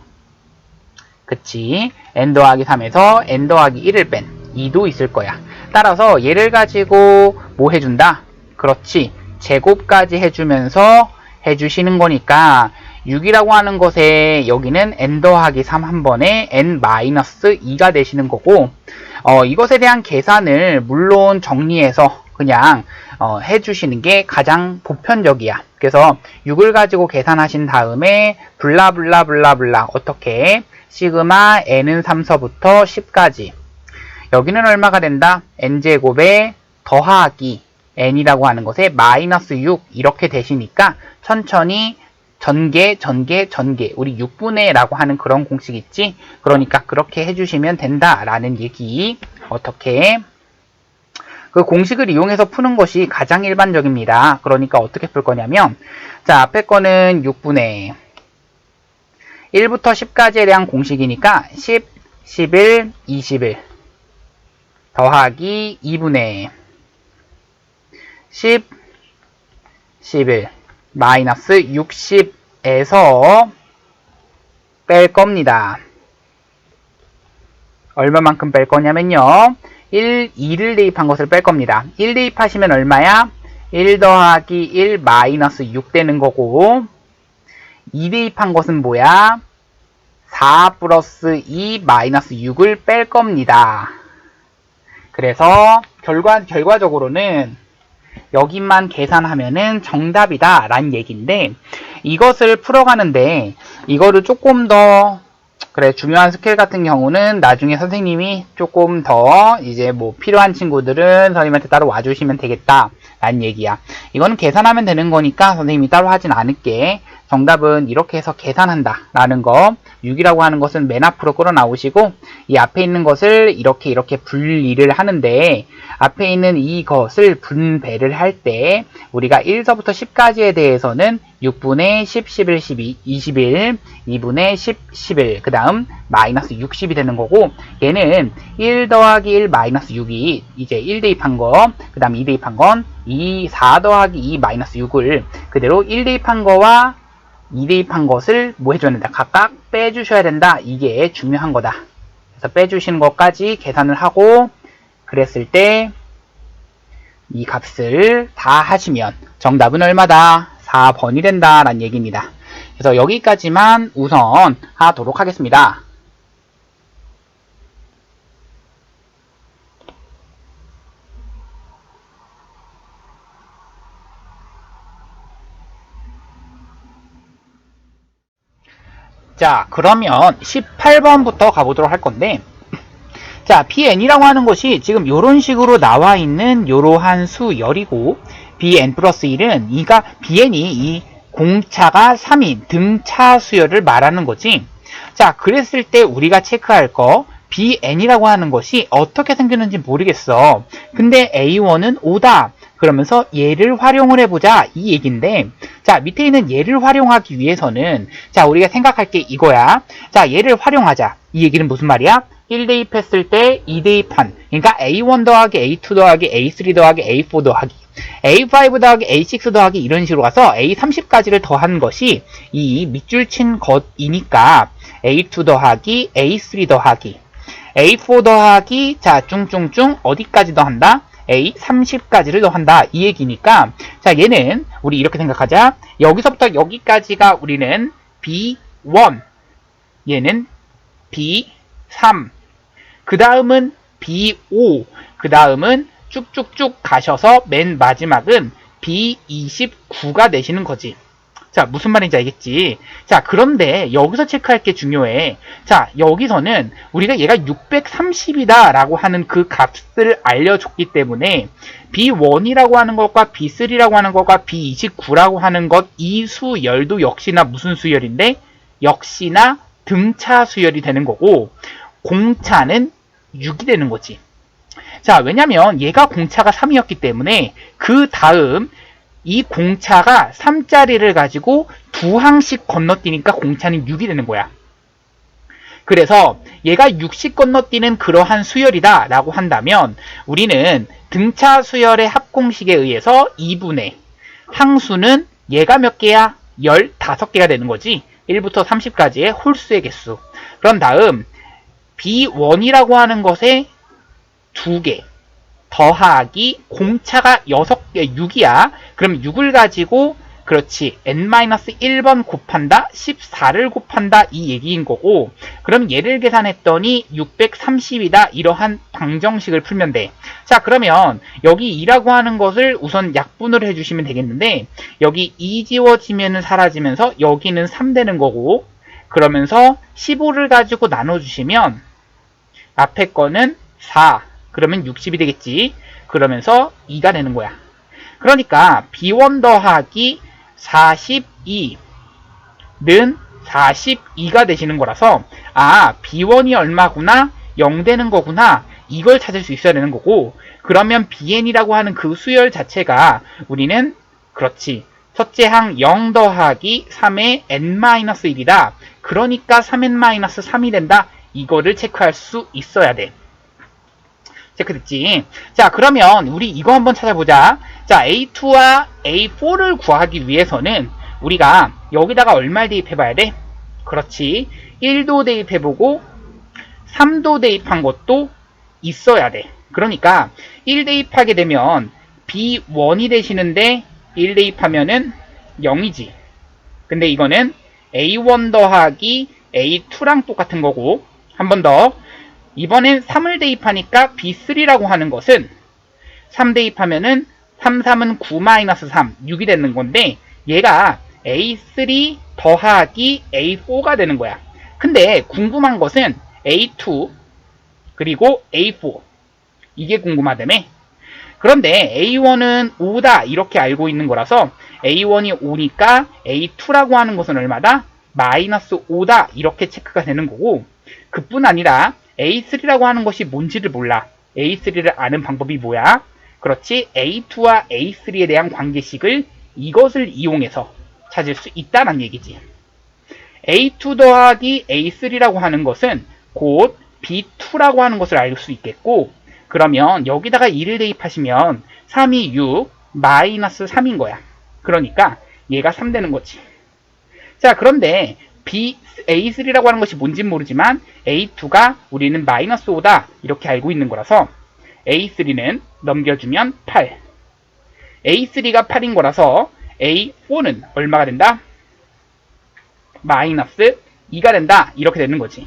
그치? n 더하기 3에서 n 더하기 1을 뺀 2도 있을 거야. 따라서 얘를 가지고 뭐 해준다? 그렇지, 제곱까지 해주면서 해주시는 거니까 6이라고 하는 것에 여기는 n 더하기 3 한 번에 n 마이너스 2가 되시는 거고, 이것에 대한 계산을 물론 정리해서 그냥 해주시는 게 가장 보편적이야. 그래서 6을 가지고 계산하신 다음에 블라블라블라블라 어떻게 시그마 n은 3서부터 10까지 여기는 얼마가 된다? n제곱에 더하기 n이라고 하는 것에 마이너스 6 이렇게 되시니까 천천히 전개 우리 6분의 라고 하는 그런 공식 있지? 그러니까 그렇게 해주시면 된다라는 얘기. 어떻게? 그 공식을 이용해서 푸는 것이 가장 일반적입니다. 그러니까 어떻게 풀 거냐면, 자, 앞에 거는 6분의 1부터 10까지에 대한 공식이니까 10, 11, 21 더하기 2분의 10, 11, 마이너스 60에서 뺄 겁니다. 얼마만큼 뺄 거냐면요. 2를 대입한 것을 뺄 겁니다. 1 대입하시면 얼마야? 1 더하기 1 마이너스 6 되는 거고, 2 대입한 것은 뭐야? 4 플러스 2 마이너스 6을 뺄 겁니다. 그래서 결과적으로는 여기만 계산하면은 정답이다 라는 얘기인데, 이것을 풀어가는데 이거를 조금 더 중요한 스킬 같은 경우는 나중에 선생님이 조금 더 이제 뭐 필요한 친구들은 선생님한테 따로 와주시면 되겠다 라는 얘기야. 이거는 계산하면 되는 거니까 선생님이 따로 하진 않을게. 정답은 이렇게 해서 계산한다 라는 거, 6이라고 하는 것은 맨 앞으로 끌어 나오시고, 이 앞에 있는 것을 이렇게 분리를 하는데, 앞에 있는 이것을 분배를 할 때 우리가 1서부터 10까지에 대해서는 6분의 10, 11, 12, 21, 2분의 10, 11, 그 다음 마이너스 60이 되는 거고, 얘는 1 더하기 1 마이너스 6이 이제 1 대입한 거, 그 다음 2 대입한 건 4 더하기 2 마이너스 6을 그대로 1 대입한 거와 2 대입한 것을 뭐 해줘야 된다? 각각 빼주셔야 된다. 이게 중요한 거다. 그래서 빼주시는 것까지 계산을 하고 그랬을 때 이 값을 다 하시면 정답은 얼마다? 4번이 된다라는 얘기입니다. 그래서 여기까지만 우선 하도록 하겠습니다. 자, 그러면 18번부터 가보도록 할 건데, 자, bn이라고 하는 것이 지금 이런 식으로 나와 있는 이러한 수열이고, bn 플러스 1은 bn이 이 공차가 3인 등차 수열을 말하는 거지. 자, 그랬을 때 우리가 체크할 거, bn이라고 하는 것이 어떻게 생겼는지 모르겠어. 근데 a1은 5다. 그러면서 얘를 활용을 해보자 이 얘기인데, 자, 밑에 있는 얘를 활용하기 위해서는 자, 우리가 생각할 게 이거야. 자, 얘를 활용하자. 이 얘기는 무슨 말이야? 1 대입했을 때 2 대입한, 그러니까 a1 더하기 a2 더하기 a3 더하기 a4 더하기 a5 더하기 a6 더하기 이런 식으로 가서 a30까지를 더한 것이 이 밑줄 친 것이니까 a2 더하기 a3 더하기 a4 더하기 자 쭝쭝쭝 어디까지 더한다? a30까지를 더한다 이 얘기니까, 자, 얘는 우리 이렇게 생각하자. 여기서부터 여기까지가 우리는 b1, 얘는 b3, 그 다음은 b5, 그 다음은 쭉쭉쭉 가셔서 맨 마지막은 b29가 되시는 거지. 자, 무슨 말인지 알겠지? 자, 그런데 여기서 체크할 게 중요해. 자, 여기서는 우리가 얘가 630이다 라고 하는 그 값을 알려줬기 때문에 b1이라고 하는 것과 b3라고 하는 것과 b29라고 하는 것, 이 수열도 역시나 무슨 수열인데? 역시나 등차 수열이 되는 거고, 공차는 6이 되는 거지. 자, 왜냐면 얘가 공차가 3이었기 때문에 그 다음 이 공차가 3짜리를 가지고 두 항씩 건너뛰니까 공차는 6이 되는 거야. 그래서 얘가 6씩 건너뛰는 그러한 수열이다 라고 한다면 우리는 등차 수열의 합공식에 의해서 2분의 항수는 얘가 몇 개야? 15개가 되는 거지. 1부터 30까지의 홀수의 개수. 그런 다음 B1이라고 하는 것에 2개 더하기 공차가 6개, 6이야. 그럼 6을 가지고 그렇지 n-1번 곱한다, 14를 곱한다 이 얘기인 거고, 그럼 얘를 계산했더니 630이다 이러한 방정식을 풀면 돼. 자, 그러면 여기 2라고 하는 것을 우선 약분을 해주시면 되겠는데, 여기 2 지워지면 사라지면서 여기는 3 되는 거고, 그러면서 15를 가지고 나눠주시면 앞에 거는 4, 그러면 60이 되겠지. 그러면서 2가 되는 거야. 그러니까 B1 더하기 42는 42가 되시는 거라서, 아, B1이 얼마구나? 0 되는 거구나. 이걸 찾을 수 있어야 되는 거고, 그러면 BN이라고 하는 그 수열 자체가 우리는 그렇지. 첫째 항 0 더하기 3의 n-1이다. 그러니까 3n-3이 된다. 이거를 체크할 수 있어야 돼. 체크됐지? 자, 그러면 우리 이거 한번 찾아보자. 자, A2와 A4를 구하기 위해서는 우리가 여기다가 얼마를 대입해봐야 돼? 그렇지. 1도 대입해보고 3도 대입한 것도 있어야 돼. 그러니까 1 대입하게 되면 B1이 되시는데 1 대입하면은 0이지. 근데 이거는 A1 더하기 A2랑 똑같은 거고, 한 번 더. 이번엔 3을 대입하니까 B3라고 하는 것은 3 대입하면은 3, 3은 9-3, 6이 되는 건데, 얘가 A3 더하기 A4가 되는 거야. 근데 궁금한 것은 A2 그리고 A4 이게 궁금하다며. 그런데 A1은 5다 이렇게 알고 있는 거라서 A1이 5니까 A2라고 하는 것은 얼마다? 마이너스 5다 이렇게 체크가 되는 거고, 그뿐 아니라 A3라고 하는 것이 뭔지를 몰라. A3를 아는 방법이 뭐야? 그렇지, A2와 A3에 대한 관계식을 이것을 이용해서 찾을 수 있다는 얘기지. A2 더하기 A3라고 하는 것은 곧 B2라고 하는 것을 알 수 있겠고, 그러면 여기다가 2를 대입하시면 3이 6, 마이너스 3인 거야. 그러니까 얘가 3 되는 거지. 자, 그런데 A3라고 하는 것이 뭔진 모르지만 A2가 우리는 마이너스 5다 이렇게 알고 있는 거라서 A3는 넘겨주면 8. A3가 8인 거라서 A4는 얼마가 된다? 마이너스 2가 된다 이렇게 되는 거지.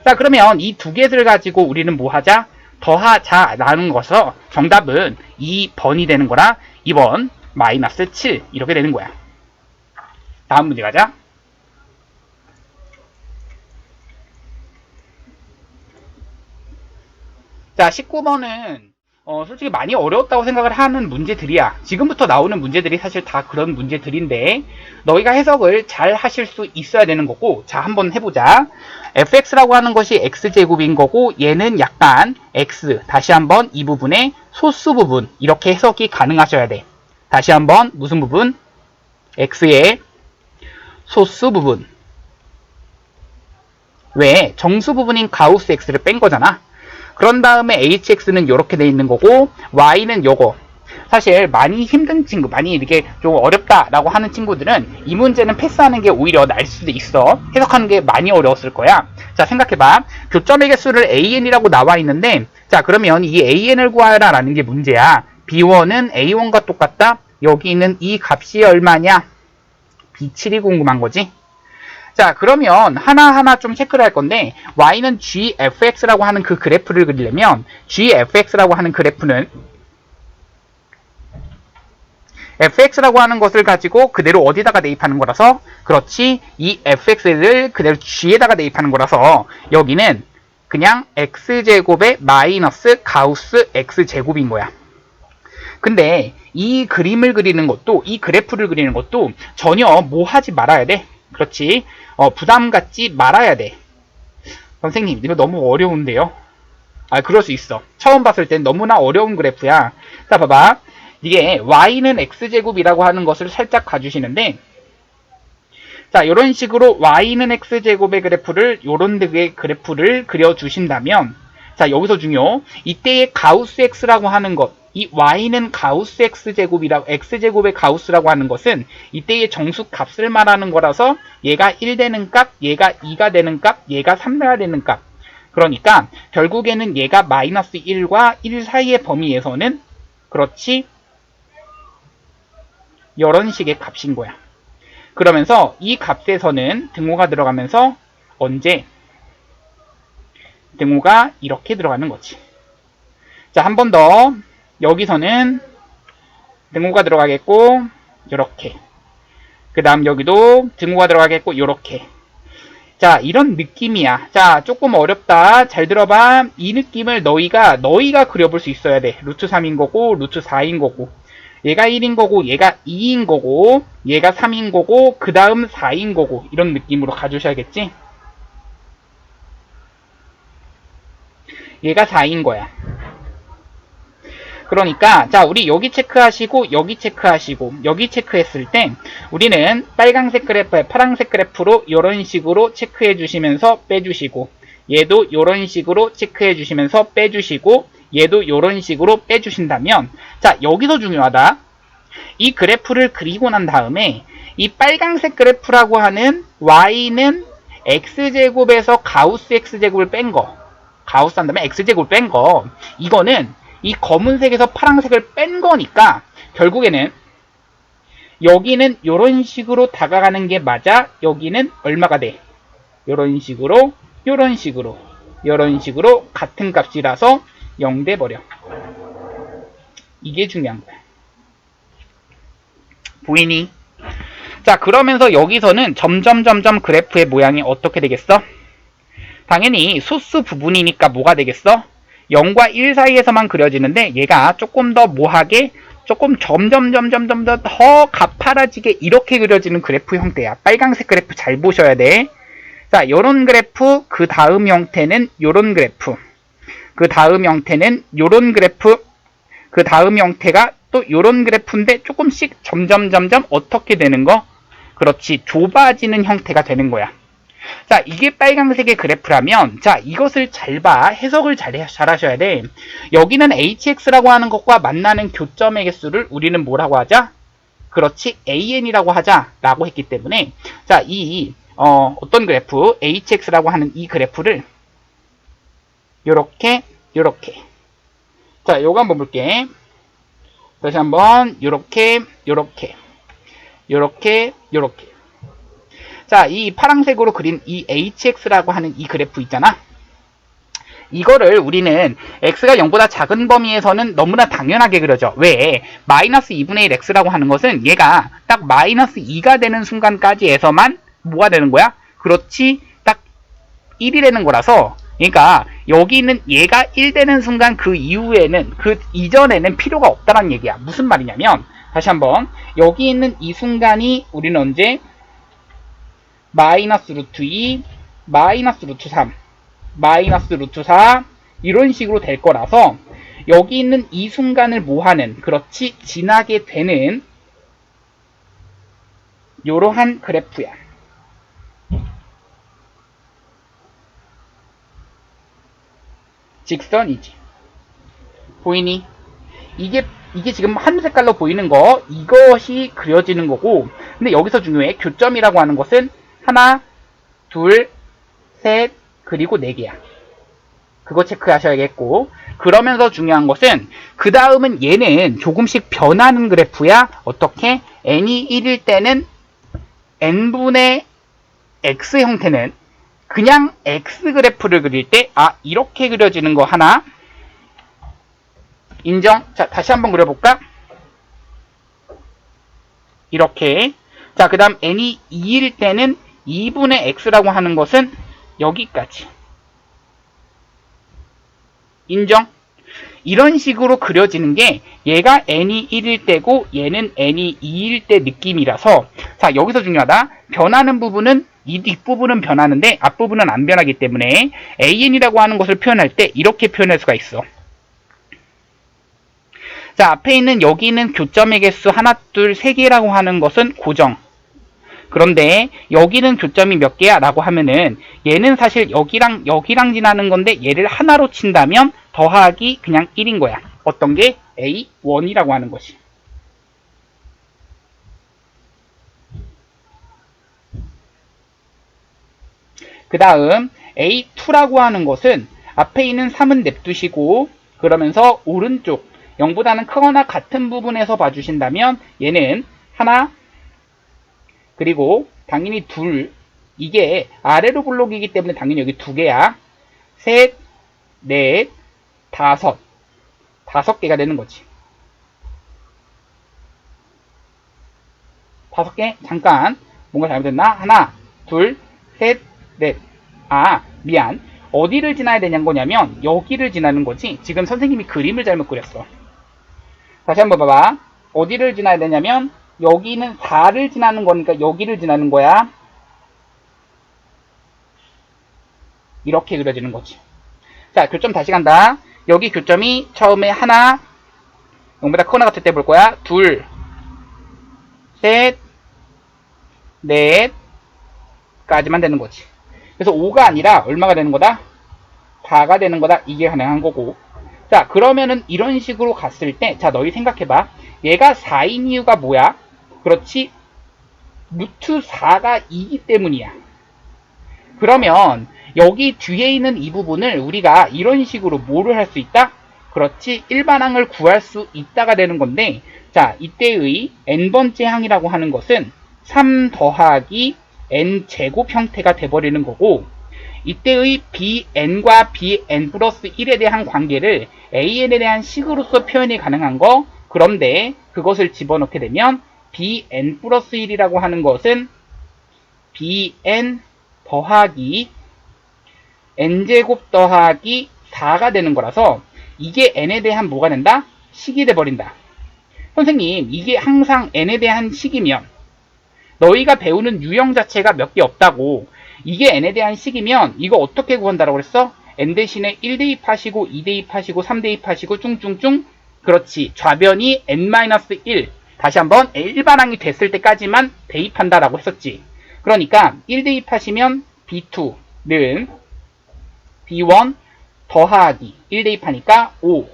자, 그러면 이 두 개를 가지고 우리는 뭐 하자? 더하자 라는 것은 정답은 2번이 되는 거라 2번 마이너스 7 이렇게 되는 거야. 다음 문제 가자. 자, 19번은 솔직히 많이 어려웠다고 생각을 하는 문제들이야. 지금부터 나오는 문제들이 사실 다 그런 문제들인데 너희가 해석을 잘 하실 수 있어야 되는 거고, 자, 한번 해보자. fx라고 하는 것이 x제곱인 거고, 얘는 약간 x, 다시 한번 이 부분의 소수 부분 이렇게 해석이 가능하셔야 돼. 다시 한번 무슨 부분? x의 소수 부분. 왜? 정수 부분인 가우스 x를 뺀 거잖아. 그런 다음에 hx는 이렇게 돼 있는 거고, y는 요거. 사실 많이 힘든 친구, 많이 이렇게 좀 어렵다라고 하는 친구들은 이 문제는 패스하는 게 오히려 나을 수도 있어. 해석하는 게 많이 어려웠을 거야. 자, 생각해봐. 교점의 개수를 an이라고 나와 있는데, 자, 그러면 이 an을 구하라 라는 게 문제야. b1은 a1과 똑같다. 여기 있는 이 값이 얼마냐? b7이 궁금한 거지. 자, 그러면 하나하나 좀 체크를 할 건데, y는 gfx라고 하는 그 그래프를 그리려면 gfx라고 하는 그래프는 fx라고 하는 것을 가지고 그대로 어디다가 대입하는 거라서, 그렇지, 이 fx를 그대로 g에다가 대입하는 거라서 여기는 그냥 x제곱에 마이너스 가우스 x제곱인 거야. 근데 이 그림을 그리는 것도, 이 그래프를 그리는 것도 전혀 뭐 하지 말아야 돼. 그렇지, 부담 갖지 말아야 돼. 선생님, 이거 너무 어려운데요? 아, 그럴 수 있어. 처음 봤을 땐 너무나 어려운 그래프야. 자, 봐봐. 이게 y는 x제곱이라고 하는 것을 살짝 가주시는데, 자, 이런 식으로 y는 x제곱의 그래프를, 요런 득의 그래프를 그려주신다면, 자, 여기서 중요. 이때의 가우스 x라고 하는 것, 이 y는 가우스 x제곱이라고, x제곱의 가우스라고 하는 것은 이때의 정수 값을 말하는 거라서 얘가 1 되는 값, 얘가 2가 되는 값, 얘가 3가 되는 값. 그러니까 결국에는 얘가 마이너스 1과 1 사이의 범위에서는, 그렇지, 이런 식의 값인 거야. 그러면서 이 값에서는 등호가 들어가면서 언제? 등호가 이렇게 들어가는 거지. 자, 한 번 더. 여기서는 등호가 들어가겠고, 요렇게. 그 다음 여기도 등호가 들어가겠고, 요렇게. 자, 이런 느낌이야. 자, 조금 어렵다. 잘 들어봐. 이 느낌을 너희가 그려볼 수 있어야 돼. 루트 3인 거고, 루트 4인 거고. 얘가 1인 거고, 얘가 2인 거고, 얘가 3인 거고, 그 다음 4인 거고, 이런 느낌으로 가주셔야겠지? 얘가 4인 거야. 그러니까, 자, 우리 여기 체크하시고, 여기 체크하시고, 여기 체크했을 때, 우리는 빨간색 그래프, 파란색 그래프로 이런 식으로 체크해 주시면서 빼주시고, 얘도 이런 식으로 체크해 주시면서 빼주시고, 얘도 이런 식으로 빼주신다면, 자, 여기서 중요하다. 이 그래프를 그리고 난 다음에 이 빨강색 그래프라고 하는 y는 x제곱에서 가우스 x제곱을 뺀 거, 가우스 한 다음에 x제곱을 뺀 거, 이거는 이 검은색에서 파란색을 뺀 거니까 결국에는 여기는 이런 식으로 다가가는 게 맞아. 여기는 얼마가 돼? 이런 식으로, 이런 식으로, 이런 식으로 같은 값이라서 0 돼버려. 이게 중요한 거야. 보이니? 자, 그러면서 여기서는 점점 그래프의 모양이 어떻게 되겠어? 당연히 소수 부분이니까 뭐가 되겠어? 0과 1 사이에서만 그려지는데 얘가 조금 더 뭐하게, 조금 점점 더 가파라지게 이렇게 그려지는 그래프 형태야. 빨강색 그래프 잘 보셔야 돼. 자, 요런 그래프, 그 다음 형태는 요런 그래프, 그 다음 형태는 요런 그래프, 그 다음 형태가 또 요런 그래프인데 조금씩 점점 어떻게 되는 거? 그렇지, 좁아지는 형태가 되는 거야. 자, 이게 빨강색의 그래프라면, 자, 이것을 잘 봐. 해석을 잘 하셔야 돼. 여기는 hx라고 하는 것과 만나는 교점의 개수를 우리는 뭐라고 하자? 그렇지, an이라고 하자 라고 했기 때문에, 자, 어떤 그래프, hx라고 하는 이 그래프를 요렇게 자, 요거 한번 볼게. 다시 한번 요렇게 자, 이 파란색으로 그린 이 hx라고 하는 이 그래프 있잖아. 이거를 우리는 x가 0보다 작은 범위에서는 너무나 당연하게 그려져. 왜? 마이너스 2분의 1 x라고 하는 것은 얘가 딱 마이너스 2가 되는 순간까지에서만 뭐가 되는 거야? 그렇지, 딱 1이 되는 거라서, 그러니까 여기 있는 얘가 1 되는 순간 그 이후에는, 그 이전에는 필요가 없다는 얘기야. 무슨 말이냐면, 다시 한번, 여기 있는 이 순간이 우리는 언제? 마이너스 루트 2, 마이너스 루트 3, 마이너스 루트 4 이런 식으로 될 거라서 여기 있는 이 순간을 뭐하는, 그렇지, 지나게 되는 이러한 그래프야. 직선이지. 보이니? 이게 지금 한 색깔로 보이는 거, 이것이 그려지는 거고, 근데 여기서 중요해. 교점이라고 하는 것은 하나, 둘, 셋, 그리고 4개야. 그거 체크하셔야겠고, 그러면서 중요한 것은 그 다음은 얘는 조금씩 변하는 그래프야. 어떻게? n이 1일 때는 n분의 x 형태는 그냥 x 그래프를 그릴 때 이렇게 그려지는 거 하나 인정. 자, 다시 한번 그려볼까? 이렇게. 자, 그 다음 n이 2일 때는 2분의 x라고 하는 것은 여기까지. 인정? 이런 식으로 그려지는 게 얘가 n이 1일 때고 얘는 n이 2일 때 느낌이라서, 자, 여기서 중요하다. 변하는 부분은 이 뒷부분은 변하는데 앞부분은 안 변하기 때문에 an이라고 하는 것을 표현할 때 이렇게 표현할 수가 있어. 자, 앞에 있는 여기 있는 교점의 개수 하나, 둘, 세 개라고 하는 것은 고정. 그런데 여기는 교점이 몇 개야? 라고 하면은 얘는 사실 여기랑 지나는 건데 얘를 하나로 친다면 더하기 그냥 1인 거야. 어떤 게? A1이라고 하는 것이. 그 다음 A2라고 하는 것은 앞에 있는 3은 냅두시고, 그러면서 오른쪽 0보다는 크거나 같은 부분에서 봐주신다면 얘는 하나, 그리고 당연히 둘, 이게 아래로 블록이기 때문에 당연히 여기 2개야. 셋, 넷, 다섯 5개가 되는 거지. 5개? 잠깐, 뭔가 잘못됐나? 하나, 둘, 셋, 넷. 미안. 어디를 지나야 되냐는 거냐면 여기를 지나는 거지. 지금 선생님이 그림을 잘못 그렸어. 다시 한번 봐봐. 어디를 지나야 되냐면 여기는 4를 지나는 거니까 여기를 지나는 거야. 이렇게 그려지는 거지. 자, 교점 다시 간다. 여기 교점이 처음에 하나, 0보다 크거나 같을 때 볼 거야. 둘, 셋, 넷 까지만 되는 거지. 그래서 5가 아니라 얼마가 되는 거다? 4가 되는 거다. 이게 가능한 거고. 자, 그러면은 이런 식으로 갔을 때, 자, 너희 생각해봐. 얘가 4인 이유가 뭐야? 그렇지. 루트 4가 2기 때문이야. 그러면 여기 뒤에 있는 이 부분을 우리가 이런 식으로 뭐를 할 수 있다? 그렇지. 일반항을 구할 수 있다가 되는 건데, 자, 이때의 n번째 항이라고 하는 것은 3 더하기 n제곱 형태가 돼버리는 거고, 이때의 bn과 bn 플러스 1에 대한 관계를 an에 대한 식으로서 표현이 가능한 거. 그런데 그것을 집어넣게 되면 bn 플러스 1이라고 하는 것은 bn 더하기 n제곱 더하기 4가 되는 거라서 이게 n에 대한 뭐가 된다? 식이 돼버린다. 선생님, 이게 항상 n에 대한 식이면 너희가 배우는 유형 자체가 몇 개 없다고. 이게 n에 대한 식이면 이거 어떻게 구한다라고 그랬어? n 대신에 1 대입하시고 2 대입하시고 3 대입하시고 쭝쭝쭝. 그렇지. 좌변이 n-1. 다시 한번 일반항이 됐을 때까지만 대입한다라고 했었지. 그러니까 1 대입하시면 b2는 b1 더하기 1 대입하니까 5.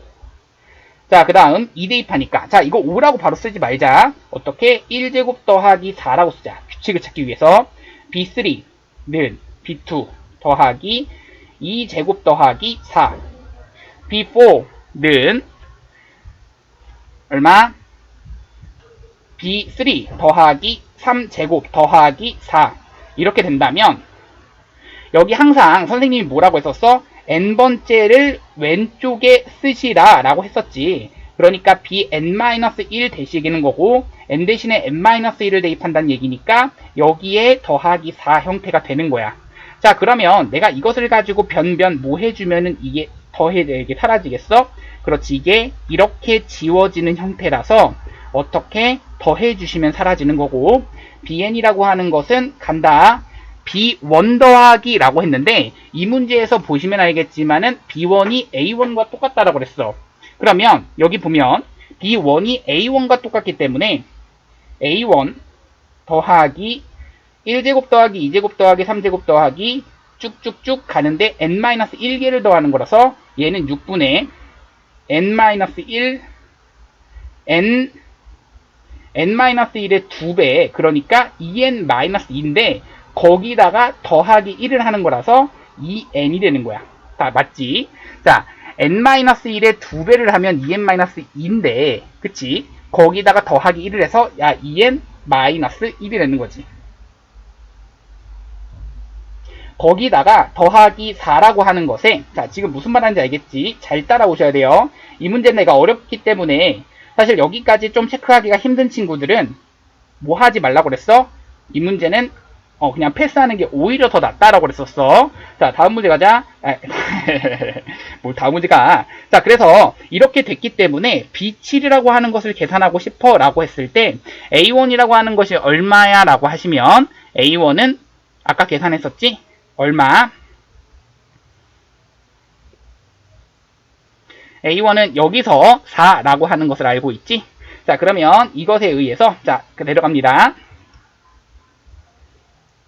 자, 그 다음 2 대입하니까, 자, 이거 5라고 바로 쓰지 말자. 어떻게? 1제곱 더하기 4라고 쓰자. 규칙을 찾기 위해서. b3는 b2 더하기 2제곱 더하기 4. b4는 얼마? b3 더하기 3제곱 더하기 4. 이렇게 된다면 여기 항상 선생님이 뭐라고 했었어? n번째를 왼쪽에 쓰시라 라고 했었지. 그러니까 bn-1 대시기는 거고 n 대신에 n-1을 대입한다는 얘기니까 여기에 더하기 4 형태가 되는 거야. 자, 그러면 내가 이것을 가지고 변변 뭐 해주면은 이게 이게 사라지겠어? 그렇지. 이게 이렇게 지워지는 형태라서 어떻게 더해주시면 사라지는 거고, bn이라고 하는 것은 간다. b1 더하기라고 했는데 이 문제에서 보시면 알겠지만은 b1이 a1과 똑같다라고 그랬어. 그러면 여기 보면 b1이 a1과 똑같기 때문에 a1 더하기 1제곱 더하기 2제곱 더하기 3제곱 더하기 쭉쭉쭉 가는데 n-1개를 더하는 거라서 얘는 6분의 n-1 n-1의 2배, 그러니까 2n-2인데 거기다가 더하기 1을 하는 거라서 2n이 되는 거야. 다 맞지? 자, n-1의 2배를 하면 2n-2인데, 그치? 거기다가 더하기 1을 해서, 야, 2n-1이 되는 거지. 거기다가 더하기 4라고 하는 것에, 자, 지금 무슨 말 하는지 알겠지? 잘 따라오셔야 돼요. 이 문제는 내가 어렵기 때문에, 사실 여기까지 좀 체크하기가 힘든 친구들은 뭐 하지 말라고 그랬어? 이 문제는 그냥 패스하는 게 오히려 더 낫다라고 그랬었어. 자, 다음 문제 가자. 뭐 다음 문제가. 자, 그래서 이렇게 됐기 때문에 B7이라고 하는 것을 계산하고 싶어 라고 했을 때 A1이라고 하는 것이 얼마야 라고 하시면 A1은 아까 계산했었지? 얼마? A1은 여기서 4라고 하는 것을 알고 있지? 자, 그러면 이것에 의해서 자, 내려갑니다.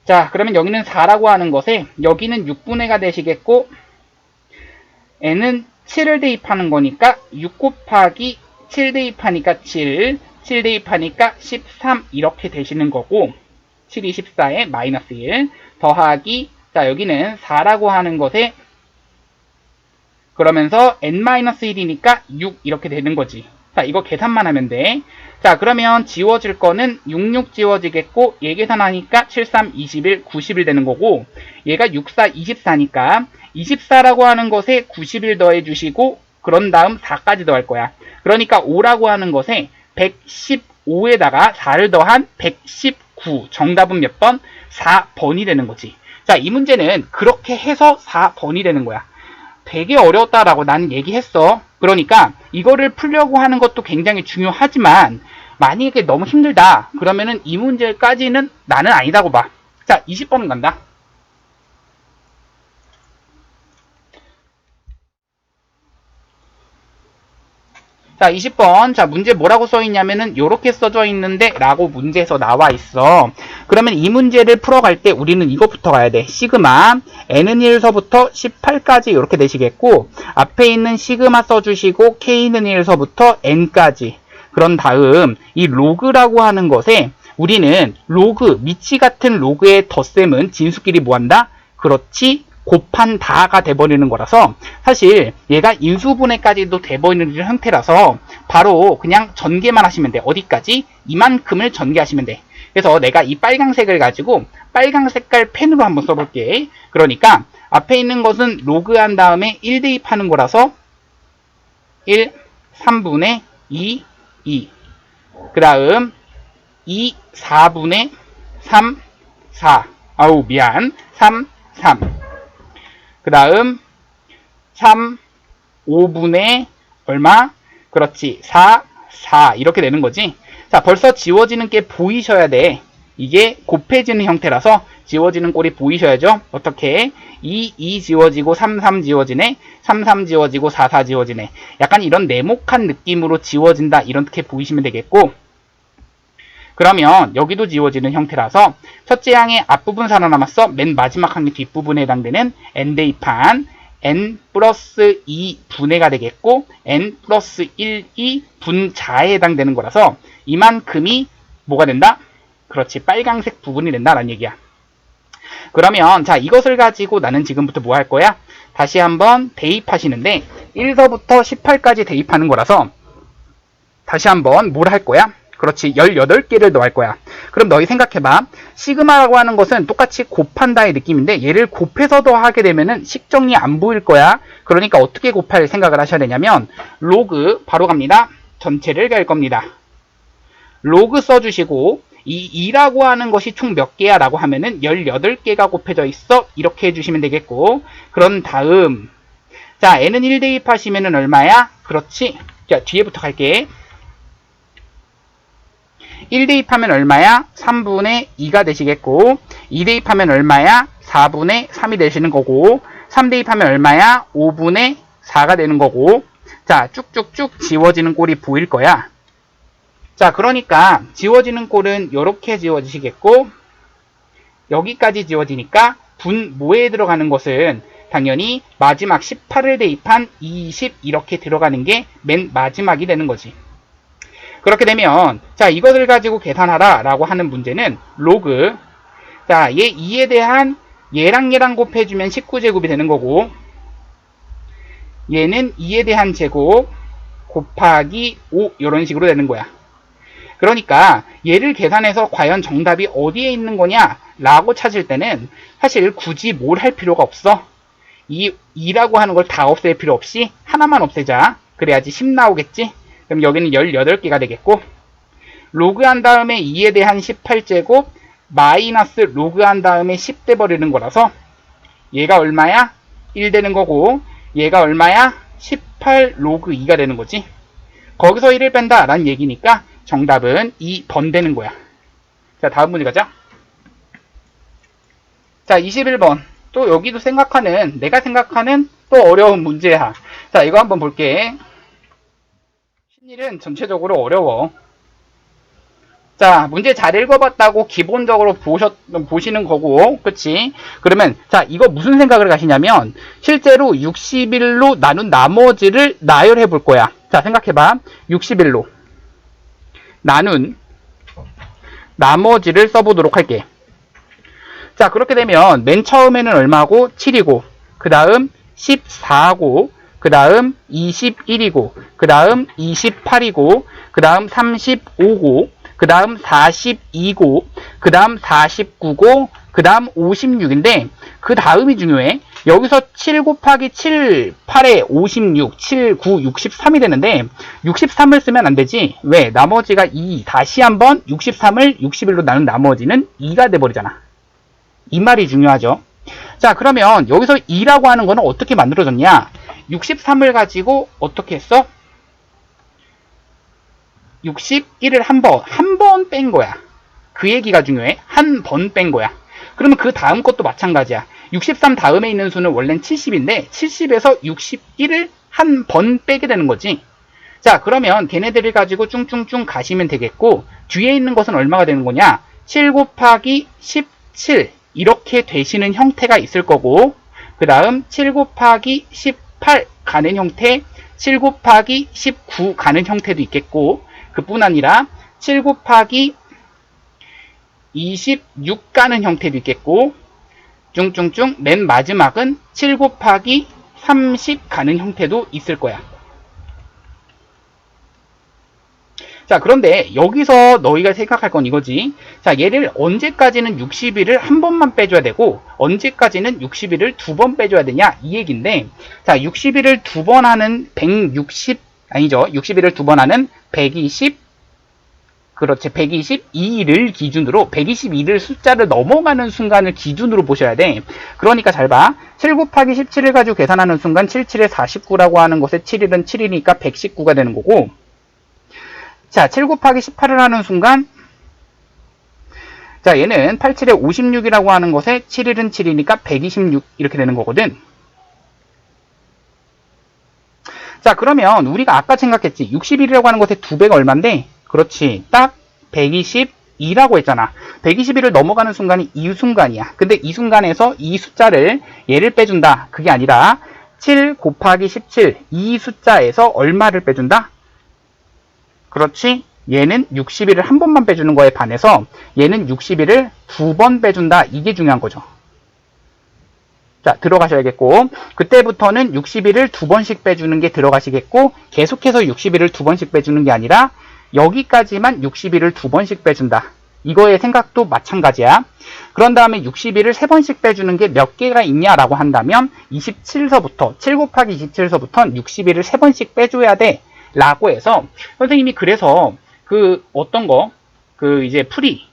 자, 그러면 여기는 4라고 하는 것에 여기는 6분의 가 되시겠고 n은 7을 대입하는 거니까 6 곱하기 7 대입하니까 7, 7 대입하니까 13 이렇게 되시는 거고 7이 14에 마이너스 1 더하기 자, 여기는 4라고 하는 것에 그러면서 n-1이니까 6 이렇게 되는 거지. 자, 이거 계산만 하면 돼. 자, 그러면 지워질 거는 66 지워지겠고 얘 계산하니까 73, 21, 90일 되는 거고 얘가 64, 24니까 24라고 하는 것에 90일 더해 주시고 그런 다음 4까지 더할 거야. 그러니까 5라고 하는 것에 115에다가 4를 더한 119. 정답은 몇 번? 4번이 되는 거지. 자, 이 문제는 그렇게 해서 4번이 되는 거야. 되게 어려웠다라고 나는 얘기했어. 그러니까 이거를 풀려고 하는 것도 굉장히 중요하지만 만약에 너무 힘들다 그러면은 이 문제까지는 나는 아니다고 봐. 자, 20번 간다. 자, 20번. 자, 문제 뭐라고 써있냐면은, 요렇게 써져 있는데, 라고 문제에서 나와 있어. 그러면 이 문제를 풀어갈 때 우리는 이것부터 가야 돼. 시그마, n은 1서부터 18까지 이렇게 되시겠고, 앞에 있는 시그마 써주시고, k는 1서부터 n까지. 그런 다음, 이 로그라고 하는 것에, 우리는 로그, 미치 같은 로그의 덧셈은 진수끼리 뭐한다? 그렇지. 곱한다가 돼버리는 거라서 사실 얘가 인수분해까지도 돼버리는 형태라서 바로 그냥 전개만 하시면 돼. 어디까지? 이만큼을 전개하시면 돼. 그래서 내가 이 빨강색을 가지고 빨강 색깔 펜으로 한번 써볼게. 그러니까 앞에 있는 것은 로그한 다음에 1 대입하는 거라서 1, 3분의 2, 2. 그 다음 2, 4분의 3, 4. 아우 미안. 3, 3. 그 다음 3, 5분의 얼마? 그렇지. 4, 4 이렇게 되는 거지. 자, 벌써 지워지는 게 보이셔야 돼. 이게 곱해지는 형태라서 지워지는 꼴이 보이셔야죠. 어떻게? 2, 2 지워지고 3, 3 지워지네. 3, 3 지워지고 4, 4 지워지네. 약간 이런 네모칸 느낌으로 지워진다. 이렇게 보이시면 되겠고, 그러면 여기도 지워지는 형태라서 첫째 항의 앞부분 살아남았어. 맨 마지막 항의 뒷부분에 해당되는 n 대입한 n 플러스 2 분해가 되겠고, n 플러스 1, 2 분자에 해당되는 거라서 이만큼이 뭐가 된다? 그렇지. 빨강색 부분이 된다라는 얘기야. 그러면 자, 이것을 가지고 나는 지금부터 뭐 할 거야? 다시 한번 대입하시는데 1서부터 18까지 대입하는 거라서 다시 한번 뭘 할 거야? 그렇지. 18개를 더할 거야. 그럼 너희 생각해봐. 시그마라고 하는 것은 똑같이 곱한다의 느낌인데 얘를 곱해서 더하게 되면은 식정리 안 보일 거야. 그러니까 어떻게 곱할 생각을 하셔야 되냐면 로그 바로 갑니다. 전체를 갈 겁니다. 로그 써주시고 이 2라고 하는 것이 총 몇 개야? 라고 하면은 18개가 곱해져 있어. 이렇게 해주시면 되겠고, 그런 다음 자, n은 1 대입하시면은 얼마야? 그렇지. 자, 뒤에부터 갈게. 1 대입하면 얼마야? 3분의 2가 되시겠고, 2 대입하면 얼마야? 4분의 3이 되시는 거고, 3 대입하면 얼마야? 5분의 4가 되는 거고. 자, 쭉쭉쭉 지워지는 꼴이 보일 거야. 자, 그러니까 지워지는 꼴은 이렇게 지워지시겠고, 여기까지 지워지니까 분모에 들어가는 것은 당연히 마지막 18을 대입한 20 이렇게 들어가는 게 맨 마지막이 되는 거지. 그렇게 되면 자, 이것을 가지고 계산하라 라고 하는 문제는 로그, 자, 얘 2에 대한 얘랑 얘랑 곱해주면 19제곱이 되는 거고, 얘는 2에 대한 제곱 곱하기 5 이런 식으로 되는 거야. 그러니까 얘를 계산해서 과연 정답이 어디에 있는 거냐 라고 찾을 때는 사실 굳이 뭘 할 필요가 없어. 이 2라고 하는 걸 다 없앨 필요 없이 하나만 없애자. 그래야지 10 나오겠지. 그럼 여기는 18개가 되겠고, 로그한 다음에 2에 대한 18제곱 마이너스 로그한 다음에 10 돼버리는 거라서 얘가 얼마야? 1 되는 거고, 얘가 얼마야? 18 로그 2가 되는 거지. 거기서 1을 뺀다 라는 얘기니까 정답은 2번 되는 거야. 자, 다음 문제 가자. 자, 21번. 또 여기도 내가 생각하는 또 어려운 문제야. 자, 이거 한번 볼게. 심리는 전체적으로 어려워. 자, 문제 잘 읽어봤다고 기본적으로 보시는 거고, 그치? 그러면, 자, 이거 무슨 생각을 가시냐면, 실제로 61로 나눈 나머지를 나열해 볼 거야. 자, 생각해봐. 61로 나눈 나머지를 써보도록 할게. 자, 그렇게 되면 맨 처음에는 얼마고? 7이고, 그 다음 14고, 그 다음 21이고, 그 다음 28이고, 그 다음 35고, 그 다음 42고, 그 다음 49고, 그 다음 56인데 그 다음이 중요해. 여기서 7 곱하기 7, 8에 56, 7, 9, 63이 되는데 63을 쓰면 안 되지. 왜? 나머지가 2. 다시 한번 63을 61로 나눈 나머지는 2가 돼버리잖아. 이 말이 중요하죠. 자, 그러면 여기서 2라고 하는 거는 어떻게 만들어졌냐? 63을 가지고 어떻게 했어? 61을 한 번 뺀 거야. 그 얘기가 중요해. 한 번 뺀 거야. 그러면 그 다음 것도 마찬가지야. 63 다음에 있는 수는 원래는 70인데 70에서 61을 한 번 빼게 되는 거지. 자, 그러면 걔네들을 가지고 쭝쭝쭝 가시면 되겠고, 뒤에 있는 것은 얼마가 되는 거냐? 7 곱하기 17 이렇게 되시는 형태가 있을 거고, 그 다음 7 곱하기 18 가는 형태, 7 곱하기 19 가는 형태도 있겠고, 그뿐 아니라 7 곱하기 26 가는 형태도 있겠고, 쭝쭝쭝 맨 마지막은 7 곱하기 30 가는 형태도 있을 거야. 자, 그런데 여기서 너희가 생각할 건 이거지. 자, 얘를 언제까지는 61을 한 번만 빼줘야 되고 언제까지는 61을 두 번 빼줘야 되냐 이 얘기인데, 자, 61을 두 번 하는 61을 두 번 하는 122를 기준으로 122를 숫자를 넘어가는 순간을 기준으로 보셔야 돼. 그러니까 잘 봐. 7 곱하기 17을 가지고 계산하는 순간 77에 49라고 하는 것에 7일은 7이니까 119가 되는 거고, 자, 7 곱하기 18을 하는 순간, 자, 얘는 87에 56이라고 하는 것에 7일은 7이니까 126 이렇게 되는 거거든. 자, 그러면 우리가 아까 생각했지. 61이라고 하는 것의 2배가 얼만데? 그렇지. 딱 122라고 했잖아. 121을 넘어가는 순간이 이 순간이야. 근데 이 순간에서 이 숫자를 얘를 빼준다. 그게 아니라 7 곱하기 17 이 숫자에서 얼마를 빼준다? 그렇지. 얘는 61을 한 번만 빼주는 거에 반해서 얘는 61을 두 번 빼준다. 이게 중요한 거죠. 자, 들어가셔야겠고, 그때부터는 61을 두 번씩 빼주는 게 들어가시겠고, 계속해서 61을 두 번씩 빼주는 게 아니라 여기까지만 61을 두 번씩 빼준다. 이거의 생각도 마찬가지야. 그런 다음에 61을 세 번씩 빼주는 게 몇 개가 있냐라고 한다면 27서부터 7 곱하기 27서부터는 61을 세 번씩 빼줘야 돼 라고 해서 선생님이 그래서 그 어떤 거 이제 풀이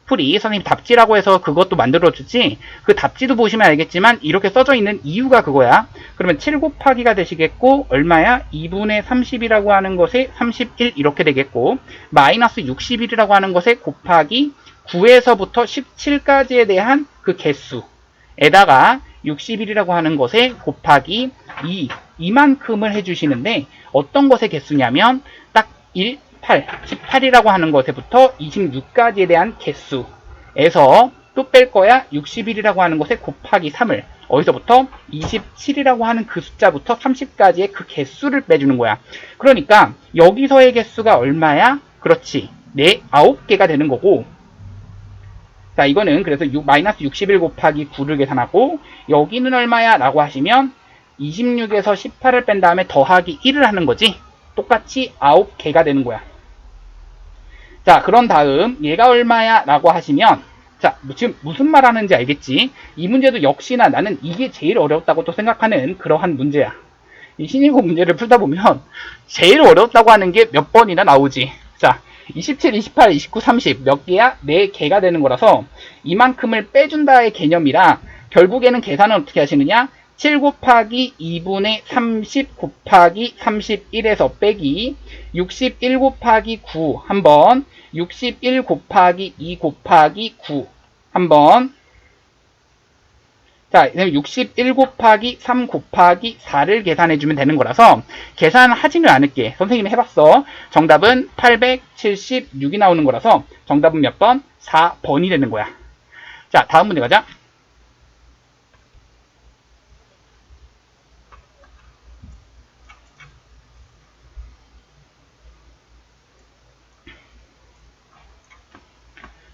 선생님 답지라고 해서 그것도 만들어주지, 그 답지도 보시면 알겠지만 이렇게 써져 있는 이유가 그거야. 그러면 7 곱하기가 되시겠고 얼마야? 2분의 30이라고 하는 것에 31 이렇게 되겠고, 마이너스 61이라고 하는 것에 곱하기 9에서부터 17까지에 대한 그 개수에다가 61이라고 하는 것에 곱하기 2만큼을 해주시는데, 어떤 것의 개수냐면 딱 1, 8, 18이라고 하는 것에부터 26까지에 대한 개수에서 또 뺄 거야. 61이라고 하는 것에 곱하기 3을 어디서부터? 27이라고 하는 그 숫자부터 30까지의 그 개수를 빼주는 거야. 그러니까 여기서의 개수가 얼마야? 그렇지. 9개가 되는 거고, 자, 이거는 그래서 마이너스 61 곱하기 9를 계산하고, 여기는 얼마야? 라고 하시면 26에서 18을 뺀 다음에 더하기 1을 하는 거지. 똑같이 9개가 되는 거야. 자, 그런 다음 얘가 얼마야? 라고 하시면, 자, 지금 무슨 말 하는지 알겠지? 이 문제도 역시나 나는 이게 제일 어렵다고 또 생각하는 그러한 문제야. 이 신일고 문제를 풀다 보면 제일 어렵다고 하는 게 몇 번이나 나오지. 자, 27, 28, 29, 30 몇 개야? 4개가 되는 거라서 이만큼을 빼준다의 개념이라 결국에는 계산은 어떻게 하시느냐? 7 곱하기 2분의 30 곱하기 31에서 빼기 61 곱하기 9 한번, 61 곱하기 2 곱하기 9 한번, 자, 61 곱하기 3 곱하기 4를 계산해주면 되는 거라서 계산하지는 않을게. 선생님이 해봤어. 정답은 876이 나오는 거라서 정답은 몇 번? 4번이 되는 거야. 자, 다음 문제 가자.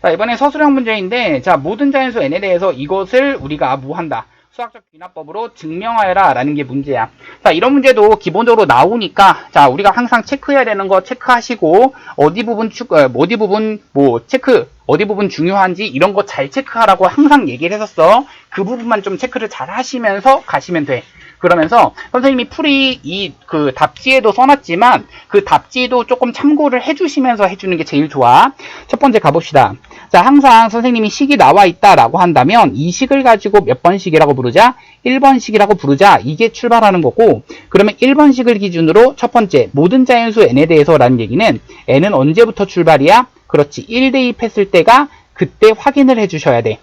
자, 이번엔 서술형 문제인데, 자, 모든 자연수 n에 대해서 이것을 우리가 뭐 한다? 수학적 귀납법으로 증명하여라 라는 게 문제야. 자, 이런 문제도 기본적으로 나오니까, 자, 우리가 항상 체크해야 되는 거 체크하시고, 어디 부분 중요한지 이런 거 잘 체크하라고 항상 얘기를 했었어. 그 부분만 좀 체크를 잘 하시면서 가시면 돼. 그러면서 선생님이 풀이 그 답지에도 써놨지만 그 답지도 조금 참고를 해주시면서 해주는 게 제일 좋아. 첫 번째 가봅시다. 자, 항상 선생님이 식이 나와 있다라고 한다면 이 식을 가지고 몇 번식이라고 부르자? 1번식이라고 부르자. 이게 출발하는 거고, 그러면 1번식을 기준으로 첫 번째 모든 자연수 n에 대해서 라는 얘기는 n은 언제부터 출발이야? 그렇지. 1 대입했을 때가 그때 확인을 해주셔야 돼.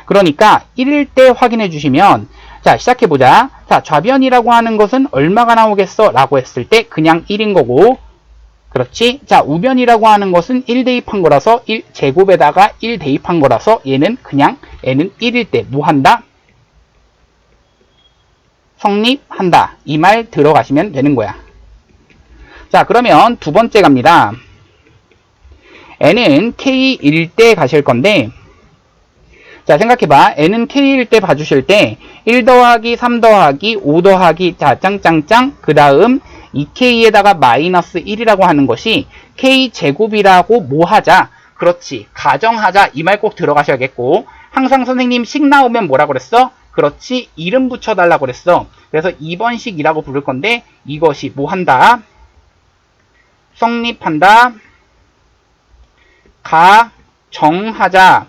그러니까 1일 때 확인해 주시면, 자, 시작해보자. 자, 좌변이라고 하는 것은 얼마가 나오겠어? 라고 했을 때 그냥 1인 거고, 그렇지? 자, 우변이라고 하는 것은 1 대입한 거라서 1 제곱에다가 1 대입한 거라서 얘는 그냥 n은 1일 때 뭐 한다? 성립한다. 이 말 들어가시면 되는 거야. 자, 그러면 두 번째 갑니다. n은 k일 때 가실 건데, 자, 생각해봐. n은 k일 때 봐주실 때 1 더하기 3 더하기 5 더하기 자, 짱짱짱 그 다음 2k에다가 마이너스 1이라고 하는 것이 k제곱이라고 뭐 하자? 그렇지. 가정하자. 이 말 꼭 들어가셔야겠고, 항상 선생님 식 나오면 뭐라 그랬어? 그렇지. 이름 붙여달라고 그랬어. 그래서 2번 식이라고 부를 건데, 이것이 뭐 한다? 성립한다. 가정하자.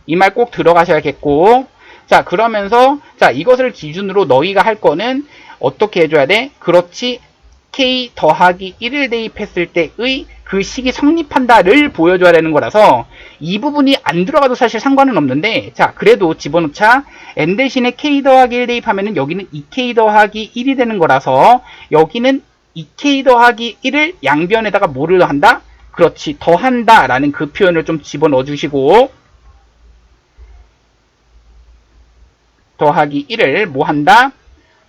이 말 꼭 들어가셔야겠고, 자, 그러면서 자, 이것을 기준으로 너희가 할 거는 어떻게 해줘야 돼? 그렇지. k 더하기 1을 대입했을 때의 그 식이 성립한다를 보여줘야 되는 거라서 이 부분이 안 들어가도 사실 상관은 없는데, 자, 그래도 집어넣자. n 대신에 k 더하기 1 대입하면은 여기는 2k 더하기 1이 되는 거라서 여기는 2k 더하기 1을 양변에다가 뭐를 한다? 그렇지. 더한다 라는 그 표현을 좀 집어넣어 주시고, 더하기 1을 뭐 한다?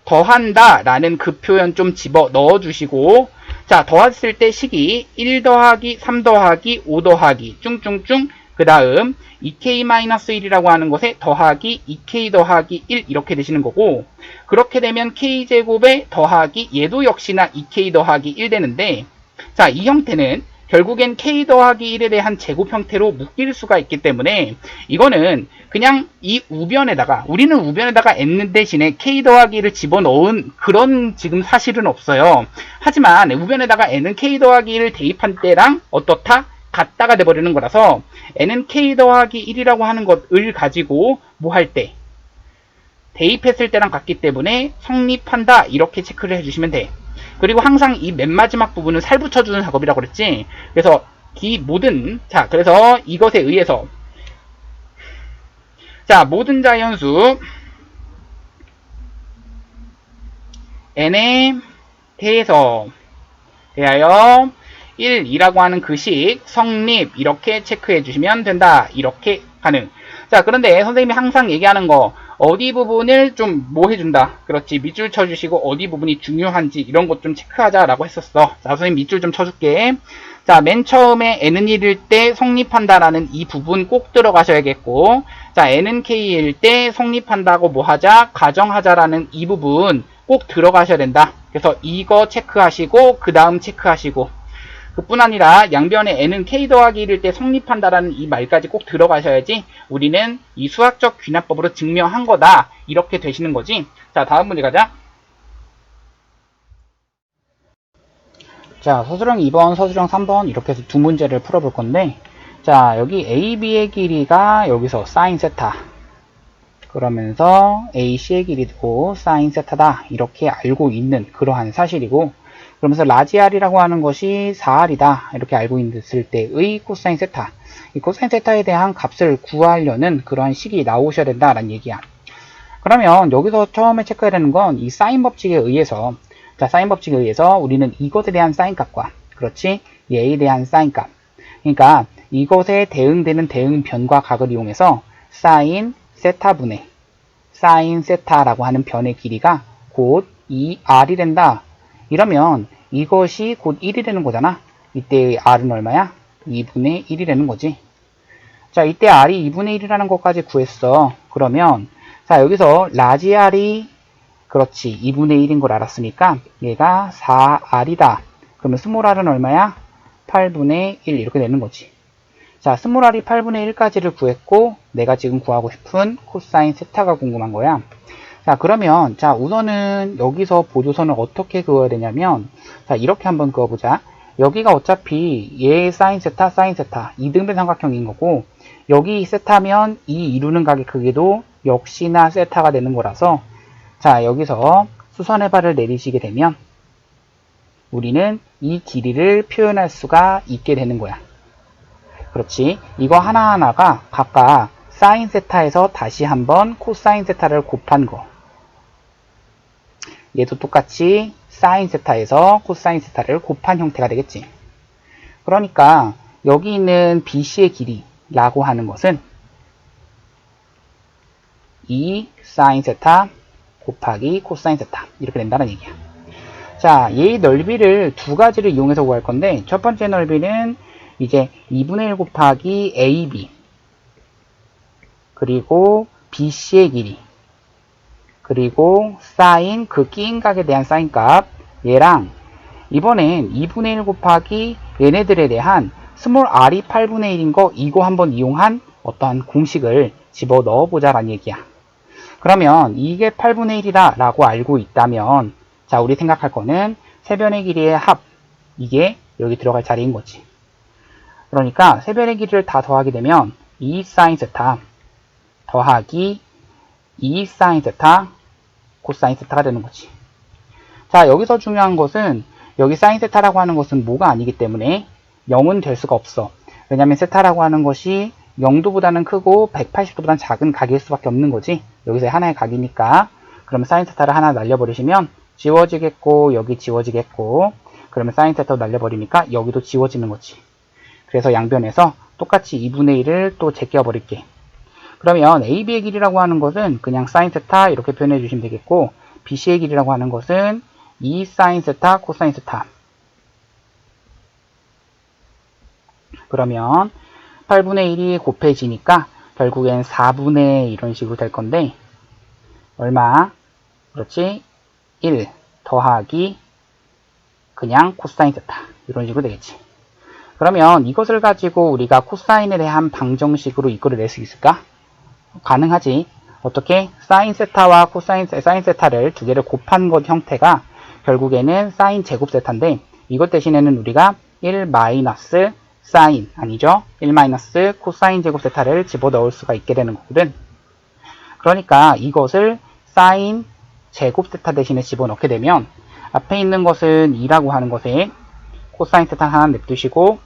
더한다 라는 그 표현 좀 집어 넣어 주시고, 자, 더했을 때 식이 1 더하기 3 더하기 5 더하기 쭝쭝쭝 그 다음 2k-1이라고 하는 것에 더하기 2k 더하기 1 이렇게 되시는 거고, 그렇게 되면 k제곱에 더하기 얘도 역시나 2k 더하기 1 되는데, 자, 이 형태는 결국엔 k 더하기 1에 대한 제곱 형태로 묶일 수가 있기 때문에 이거는 그냥 이 우변에다가, 우리는 우변에다가 n 대신에 k 더하기 1을 집어넣은 그런 지금 사실은 없어요. 하지만 우변에다가 n은 k 더하기 1을 대입한 때랑 어떻다? 같다가 돼버리는 거라서 n은 k 더하기 1이라고 하는 것을 가지고 뭐 할 때? 대입했을 때랑 같기 때문에 성립한다 이렇게 체크를 해주시면 돼. 그리고 항상 이 맨 마지막 부분은 살 붙여주는 작업이라고 그랬지. 그래서 이 모든, 자, 그래서 이것에 의해서, 자, 모든 자연수 n에 대해서 대하여 1이라고 하는 그 식 성립 이렇게 체크해 주시면 된다. 이렇게 가능. 자, 그런데 선생님이 항상 얘기하는 거, 어디 부분을 좀 뭐 해준다. 그렇지. 밑줄 쳐주시고 어디 부분이 중요한지 이런 것 좀 체크하자라고 했었어. 자, 선생님 밑줄 좀 쳐줄게. 자, 맨 처음에 n은 1일 때 성립한다라는 이 부분 꼭 들어가셔야겠고, 자, n은 k일 때 성립한다고 뭐 하자? 가정하자라는 이 부분 꼭 들어가셔야 된다. 그래서 이거 체크하시고 그 다음 체크하시고, 그뿐 아니라 양변에 n은 k 더하기 1일 때 성립한다라는 이 말까지 꼭 들어가셔야지 우리는 이 수학적 귀납법으로 증명한 거다 이렇게 되시는 거지. 자, 다음 문제 가자. 자, 서술형 2번, 서술형 3번 이렇게 해서 두 문제를 풀어볼 건데, 자, 여기 AB의 길이가 여기서 사인 세타, 그러면서 AC의 길이도 사인 세타다 이렇게 알고 있는 그러한 사실이고, 그러면서 라지 R이라고 하는 것이 4R이다 이렇게 알고 있을 때의 코사인 세타, 이 코사인 세타에 대한 값을 구하려는 그러한 식이 나오셔야 된다라는 얘기야. 그러면 여기서 처음에 체크해야 되는 건 이 사인 법칙에 의해서, 자, 사인 법칙에 의해서 우리는 이것에 대한 사인 값과, 그렇지, 얘에 대한 사인 값, 그러니까 이것에 대응되는 대응 변과 각을 이용해서 사인 세타분의 사인 세타라고 하는 변의 길이가 곧 2R이 된다. 이러면 이것이 곧 1이 되는 거잖아. 이때 R은 얼마야? 2분의 1이 되는 거지. 자, 이때 R이 2분의 1이라는 것까지 구했어. 그러면 자, 여기서 라지 R이 그렇지 2분의 1인 걸 알았으니까 얘가 4R이다. 그러면 스몰 R은 얼마야? 8분의 1 이렇게 되는 거지. 자, 스몰 R이 8분의 1까지를 구했고 내가 지금 구하고 싶은 코사인 세타가 궁금한 거야. 자, 그러면 자, 우선은 여기서 보조선을 어떻게 그어야 되냐면, 자, 이렇게 한번 그어보자. 여기가 어차피 얘 사인 세타, 사인 세타 이등변 삼각형인 거고, 여기 세타면 이 이루는 각의 크기도 역시나 세타가 되는 거라서, 자, 여기서 수선의 발을 내리시게 되면 우리는 이 길이를 표현할 수가 있게 되는 거야. 그렇지. 이거 하나하나가 각각 사인 세타에서 다시 한번 코사인 세타를 곱한 거. 얘도 똑같이 사인 세타에서 코사인 세타를 곱한 형태가 되겠지. 그러니까 여기 있는 BC의 길이라고 하는 것은 2 사인 세타 곱하기 코사인 세타 이렇게 된다는 얘기야. 자, 얘의 넓이를 두 가지를 이용해서 구할 건데 첫 번째 넓이는 이제 2분의 1 곱하기 AB 그리고 BC의 길이 그리고 사인 그 끼인 각에 대한 사인 값 얘랑 이번엔 2분의 1 곱하기 얘네들에 대한 스몰 r이 8분의 1인 거 이거 한번 이용한 어떠한 공식을 집어넣어 보자라는 얘기야. 그러면 이게 8분의 1이다 라고 알고 있다면 자 우리 생각할 거는 세변의 길이의 합 이게 여기 들어갈 자리인 거지. 그러니까 세변의 길이를 다 더하게 되면 2 사인 세타 더하기 2 사인 세타 코사인 세타가 되는 거지. 자 여기서 중요한 것은 여기 사인 세타라고 하는 것은 뭐가 아니기 때문에 0은 될 수가 없어. 왜냐면 세타라고 하는 것이 0도보다는 크고 180도보다는 작은 각일 수밖에 없는 거지. 여기서 하나의 각이니까. 그러면 사인 세타를 하나 날려버리시면 지워지겠고 여기 지워지겠고 그러면 사인 세타도 날려버리니까 여기도 지워지는 거지. 그래서 양변에서 똑같이 2분의 1을 또 제껴버릴게. 그러면 AB의 길이라고 하는 것은 그냥 사인 세타 이렇게 표현해 주시면 되겠고 BC의 길이라고 하는 것은 2 사인 세타 코사인 세타. 그러면 8분의 1이 곱해지니까 결국엔 4분의 이런 식으로 될 건데 얼마? 그렇지? 1 더하기 그냥 코사인 세타 이런 식으로 되겠지. 그러면 이것을 가지고 우리가 코사인에 대한 방정식으로 이끌어낼 수 있을까? 가능하지. 어떻게? 사인 세타와 코사인 사인 세타를 두 개를 곱한 것 형태가 결국에는 사인 제곱 세타인데 이것 대신에는 우리가 1 마이너스 사인 아니죠? 1 마이너스 코사인 제곱 세타를 집어넣을 수가 있게 되는 거거든. 그러니까 이것을 사인 제곱 세타 대신에 집어넣게 되면 앞에 있는 것은 2라고 하는 것에 코사인 세타 하나 냅두시고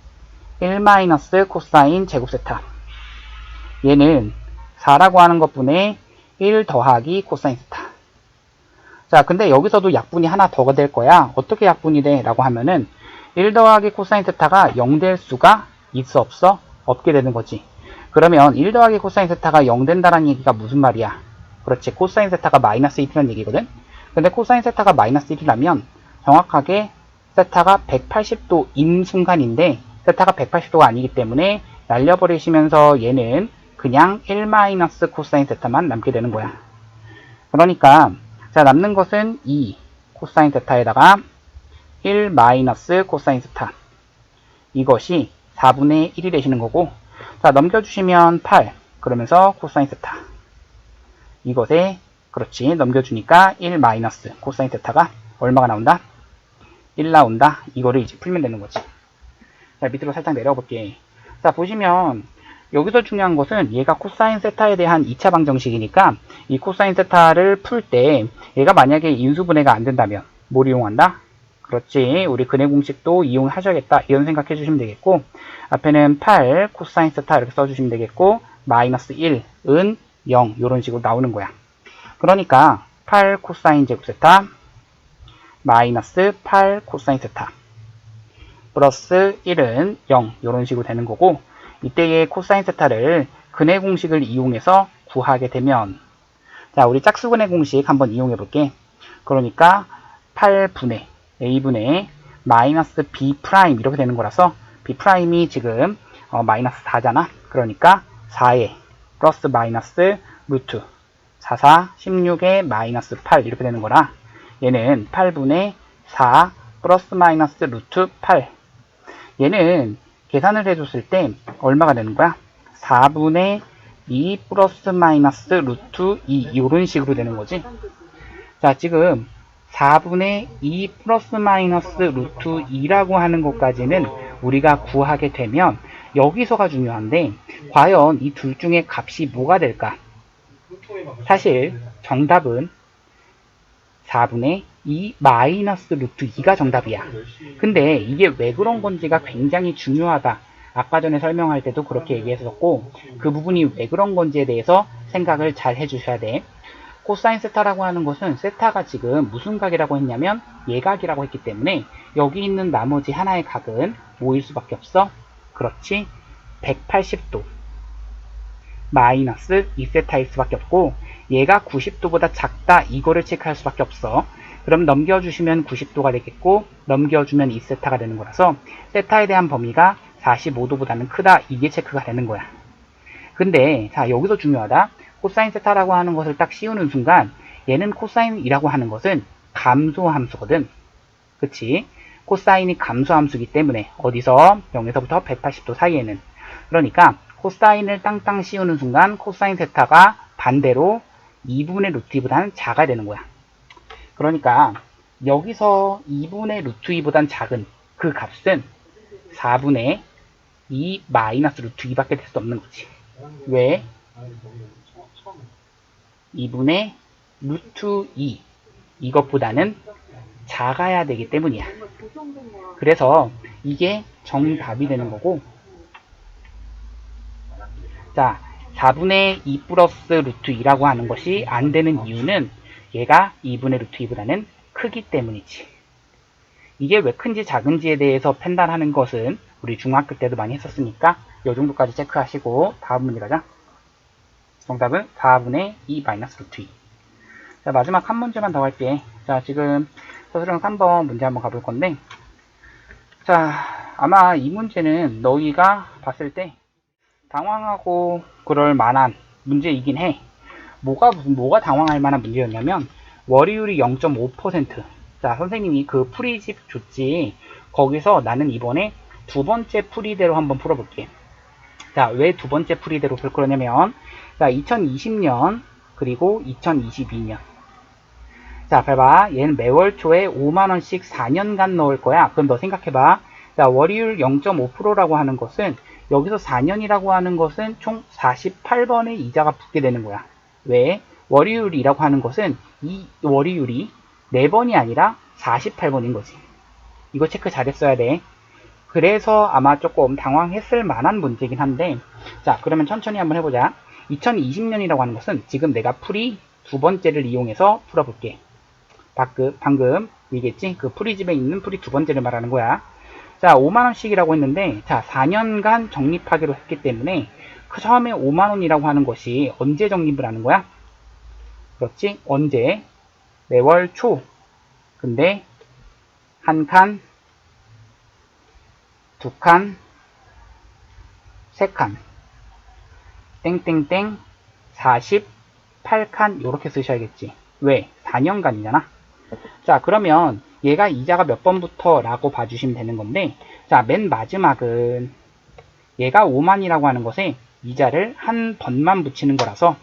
1 마이너스 코사인 제곱 세타 얘는 4라고 하는 것분에 1 더하기 코사인 세타. 자 근데 여기서도 약분이 하나 더 될 거야. 어떻게 약분이 돼? 라고 하면은 1 더하기 코사인 세타가 0 될 수가 있어 없어? 없게 되는 거지. 그러면 1 더하기 코사인 세타가 0 된다는 얘기가 무슨 말이야? 그렇지. 코사인 세타가 마이너스 1이라는 얘기거든. 근데 코사인 세타가 마이너스 1이라면 정확하게 세타가 180도인 순간인데 세타가 180도가 아니기 때문에 날려버리시면서 얘는 그냥 1 마이너스 코사인 세타만 남게 되는 거야. 그러니까 자 남는 것은 2 코사인 세타에다가 1 마이너스 코사인 세타 이것이 4분의 1이 되시는 거고 자 넘겨주시면 8 그러면서 코사인 세타 이것에 그렇지 넘겨주니까 1 마이너스 코사인 세타가 얼마가 나온다? 1 나온다. 이거를 이제 풀면 되는 거지. 자 밑으로 살짝 내려볼게. 자 보시면 여기서 중요한 것은 얘가 코사인 세타에 대한 2차 방정식이니까 이 코사인 세타를 풀 때 얘가 만약에 인수분해가 안 된다면 뭘 이용한다? 그렇지. 우리 근해 공식도 이용하셔야겠다. 이런 생각해 주시면 되겠고 앞에는 8 코사인 세타 이렇게 써주시면 되겠고 마이너스 1은 0 이런 식으로 나오는 거야. 그러니까 8 코사인 제곱 세타 마이너스 8 코사인 세타 플러스 1은 0 이런 식으로 되는 거고 이때의 코사인 세타를 근해 공식을 이용해서 구하게 되면 자 우리 짝수근해 공식 한번 이용해 볼게. 그러니까 8분의 a분의 마이너스 b 프라임 이렇게 되는 거라서 b 프라임이 지금 마이너스 4잖아. 그러니까 4에 플러스 마이너스 루트 4, 4, 16에 마이너스 8 이렇게 되는 거라 얘는 8분의 4 플러스 마이너스 루트 8 얘는 계산을 해줬을 때 얼마가 되는 거야? 4분의 2 플러스 마이너스 루트 2 이런 식으로 되는 거지. 자 지금 4분의 2 플러스 마이너스 루트 2라고 하는 것까지는 우리가 구하게 되면 여기서가 중요한데 과연 이 둘 중에 값이 뭐가 될까? 사실 정답은 4분의 2 마이너스 루트 2가 정답이야. 근데 이게 왜 그런 건지가 굉장히 중요하다. 아까 전에 설명할 때도 그렇게 얘기했었고 그 부분이 왜 그런 건지에 대해서 생각을 잘 해주셔야 돼. 코사인 세타라고 하는 것은 세타가 지금 무슨 각이라고 했냐면 예각이라고 했기 때문에 여기 있는 나머지 하나의 각은 뭐일 수밖에 없어? 그렇지, 180도 마이너스 2세타일 수밖에 없고, 얘가 90도보다 작다 이거를 체크할 수밖에 없어. 그럼 넘겨주시면 90도가 되겠고 넘겨주면 2세타가 되는 거라서 세타에 대한 범위가 45도보다는 크다, 이게 체크가 되는 거야. 근데 자, 여기서 중요하다. 코사인 세타라고 하는 것을 딱 씌우는 순간 얘는 코사인이라고 하는 것은 감소함수거든. 그치? 코사인이 감소함수기 때문에 어디서 0에서부터 180도 사이에는, 그러니까 코사인을 땅땅 씌우는 순간 코사인 세타가 반대로 2분의 루트 2보다는 작아야 되는 거야. 그러니까 여기서 2분의 루트 2보단 작은 그 값은 4분의 2 마이너스 루트 2밖에 될 수 없는 거지. 왜? 2분의 루트 2 이것보다는 작아야 되기 때문이야. 그래서 이게 정답이 되는 거고, 자, 4분의 2 플러스 루트 2라고 하는 것이 안 되는 이유는 얘가 2분의 루트 2보다는 크기 때문이지. 이게 왜 큰지 작은지에 대해서 판단하는 것은 우리 중학교 때도 많이 했었으니까 이 정도까지 체크하시고 다음 문제 가자. 정답은 4분의 2 마이너스 루트 2. 자, 마지막 한 문제만 더 할게. 자, 지금 서술형 3번 문제 한번 가볼 건데, 자, 아마 이 문제는 너희가 봤을 때 당황하고 그럴 만한 문제이긴 해. 뭐가 당황할 만한 문제였냐면 월이율이 0.5%. 자, 선생님이 그 풀이집 줬지. 거기서 나는 이번에 두 번째 풀이대로 한번 풀어볼게. 자, 왜 두 번째 풀이대로 풀 거냐면, 자, 2020년 그리고 2022년. 자, 봐봐. 얘는 매월 초에 5만원씩 4년간 넣을 거야. 그럼 너 생각해봐. 자, 월이율 0.5%라고 하는 것은 여기서 4년이라고 하는 것은 총 48번의 이자가 붙게 되는 거야. 왜? 월이율이라고 하는 것은 이 월이율이 4번이 아니라 48번인 거지. 이거 체크 잘했어야 돼. 그래서 아마 조금 당황했을 만한 문제긴 한데, 자, 그러면 천천히 한번 해보자. 2020년이라고 하는 것은 지금 내가 풀이 두 번째를 이용해서 풀어볼게. 방금 얘기했지? 그 풀이집에 있는 풀이 두 번째를 말하는 거야. 자, 5만원씩이라고 했는데, 자, 4년간 적립하기로 했기 때문에 그 처음에 5만원이라고 하는 것이 언제 적립을 하는 거야? 그렇지? 언제? 매월 초. 근데 한 칸, 두 칸, 세 칸, 땡땡땡 48칸 요렇게 쓰셔야겠지. 왜? 4년간이잖아. 자, 그러면 얘가 이자가 몇 번부터 라고 봐주시면 되는 건데, 자, 맨 마지막은 얘가 5만이라고 하는 것에 이자를 한 번만 붙이는 거라서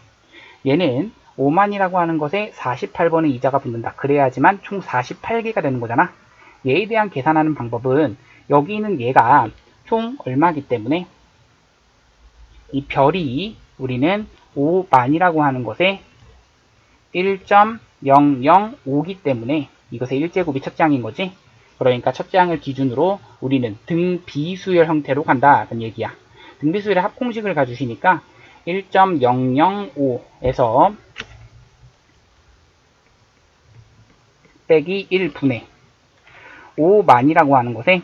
얘는 5만이라고 하는 것에 48번의 이자가 붙는다. 그래야지만 총 48개가 되는 거잖아. 얘에 대한 계산하는 방법은 여기 있는 얘가 총 얼마기 때문에 이 별이 우리는 5만이라고 하는 것에 1.005기 때문에 이것의 1제곱이 첫째 항인 거지. 그러니까 첫째 항을 기준으로 우리는 등비수열 형태로 간다는 얘기야. 등비수열의 합공식을 가주시니까 1.005에서 빼기 1분의 5만이라고 하는 것에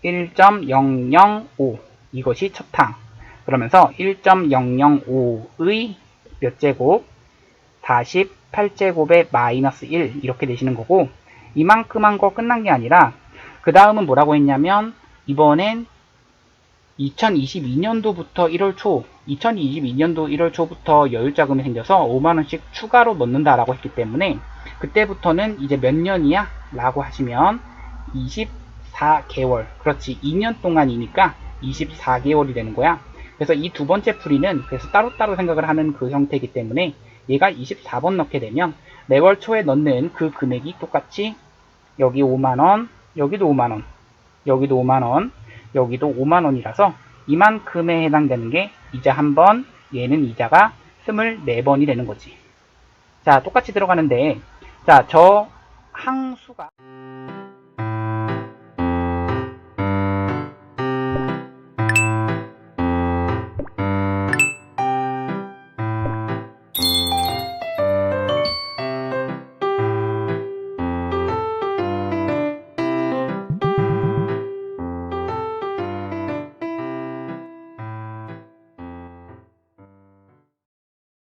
1.005 이것이 첫 항. 그러면서 1.005의 몇 제곱? 48제곱의 마이너스 1 이렇게 되시는 거고, 이만큼 한 거 끝난 게 아니라 그 다음은 뭐라고 했냐면 이번엔 2022년도부터 1월 초 2022년도 1월 초부터 여유자금이 생겨서 5만원씩 추가로 넣는다라고 했기 때문에 그때부터는 이제 몇 년이야? 라고 하시면 24개월. 그렇지, 2년 동안이니까 24개월이 되는 거야. 그래서 이 두 번째 풀이는 그래서 따로따로 생각을 하는 그 형태이기 때문에 얘가 24번 넣게 되면 매월 초에 넣는 그 금액이 똑같이 여기 5만원, 여기도 5만원, 여기도 5만원, 여기도 5만원이라서 이만큼에 해당되는 게 이자 한 번, 얘는 이자가 24번이 되는 거지. 자, 똑같이 들어가는데, 자, 저 항수가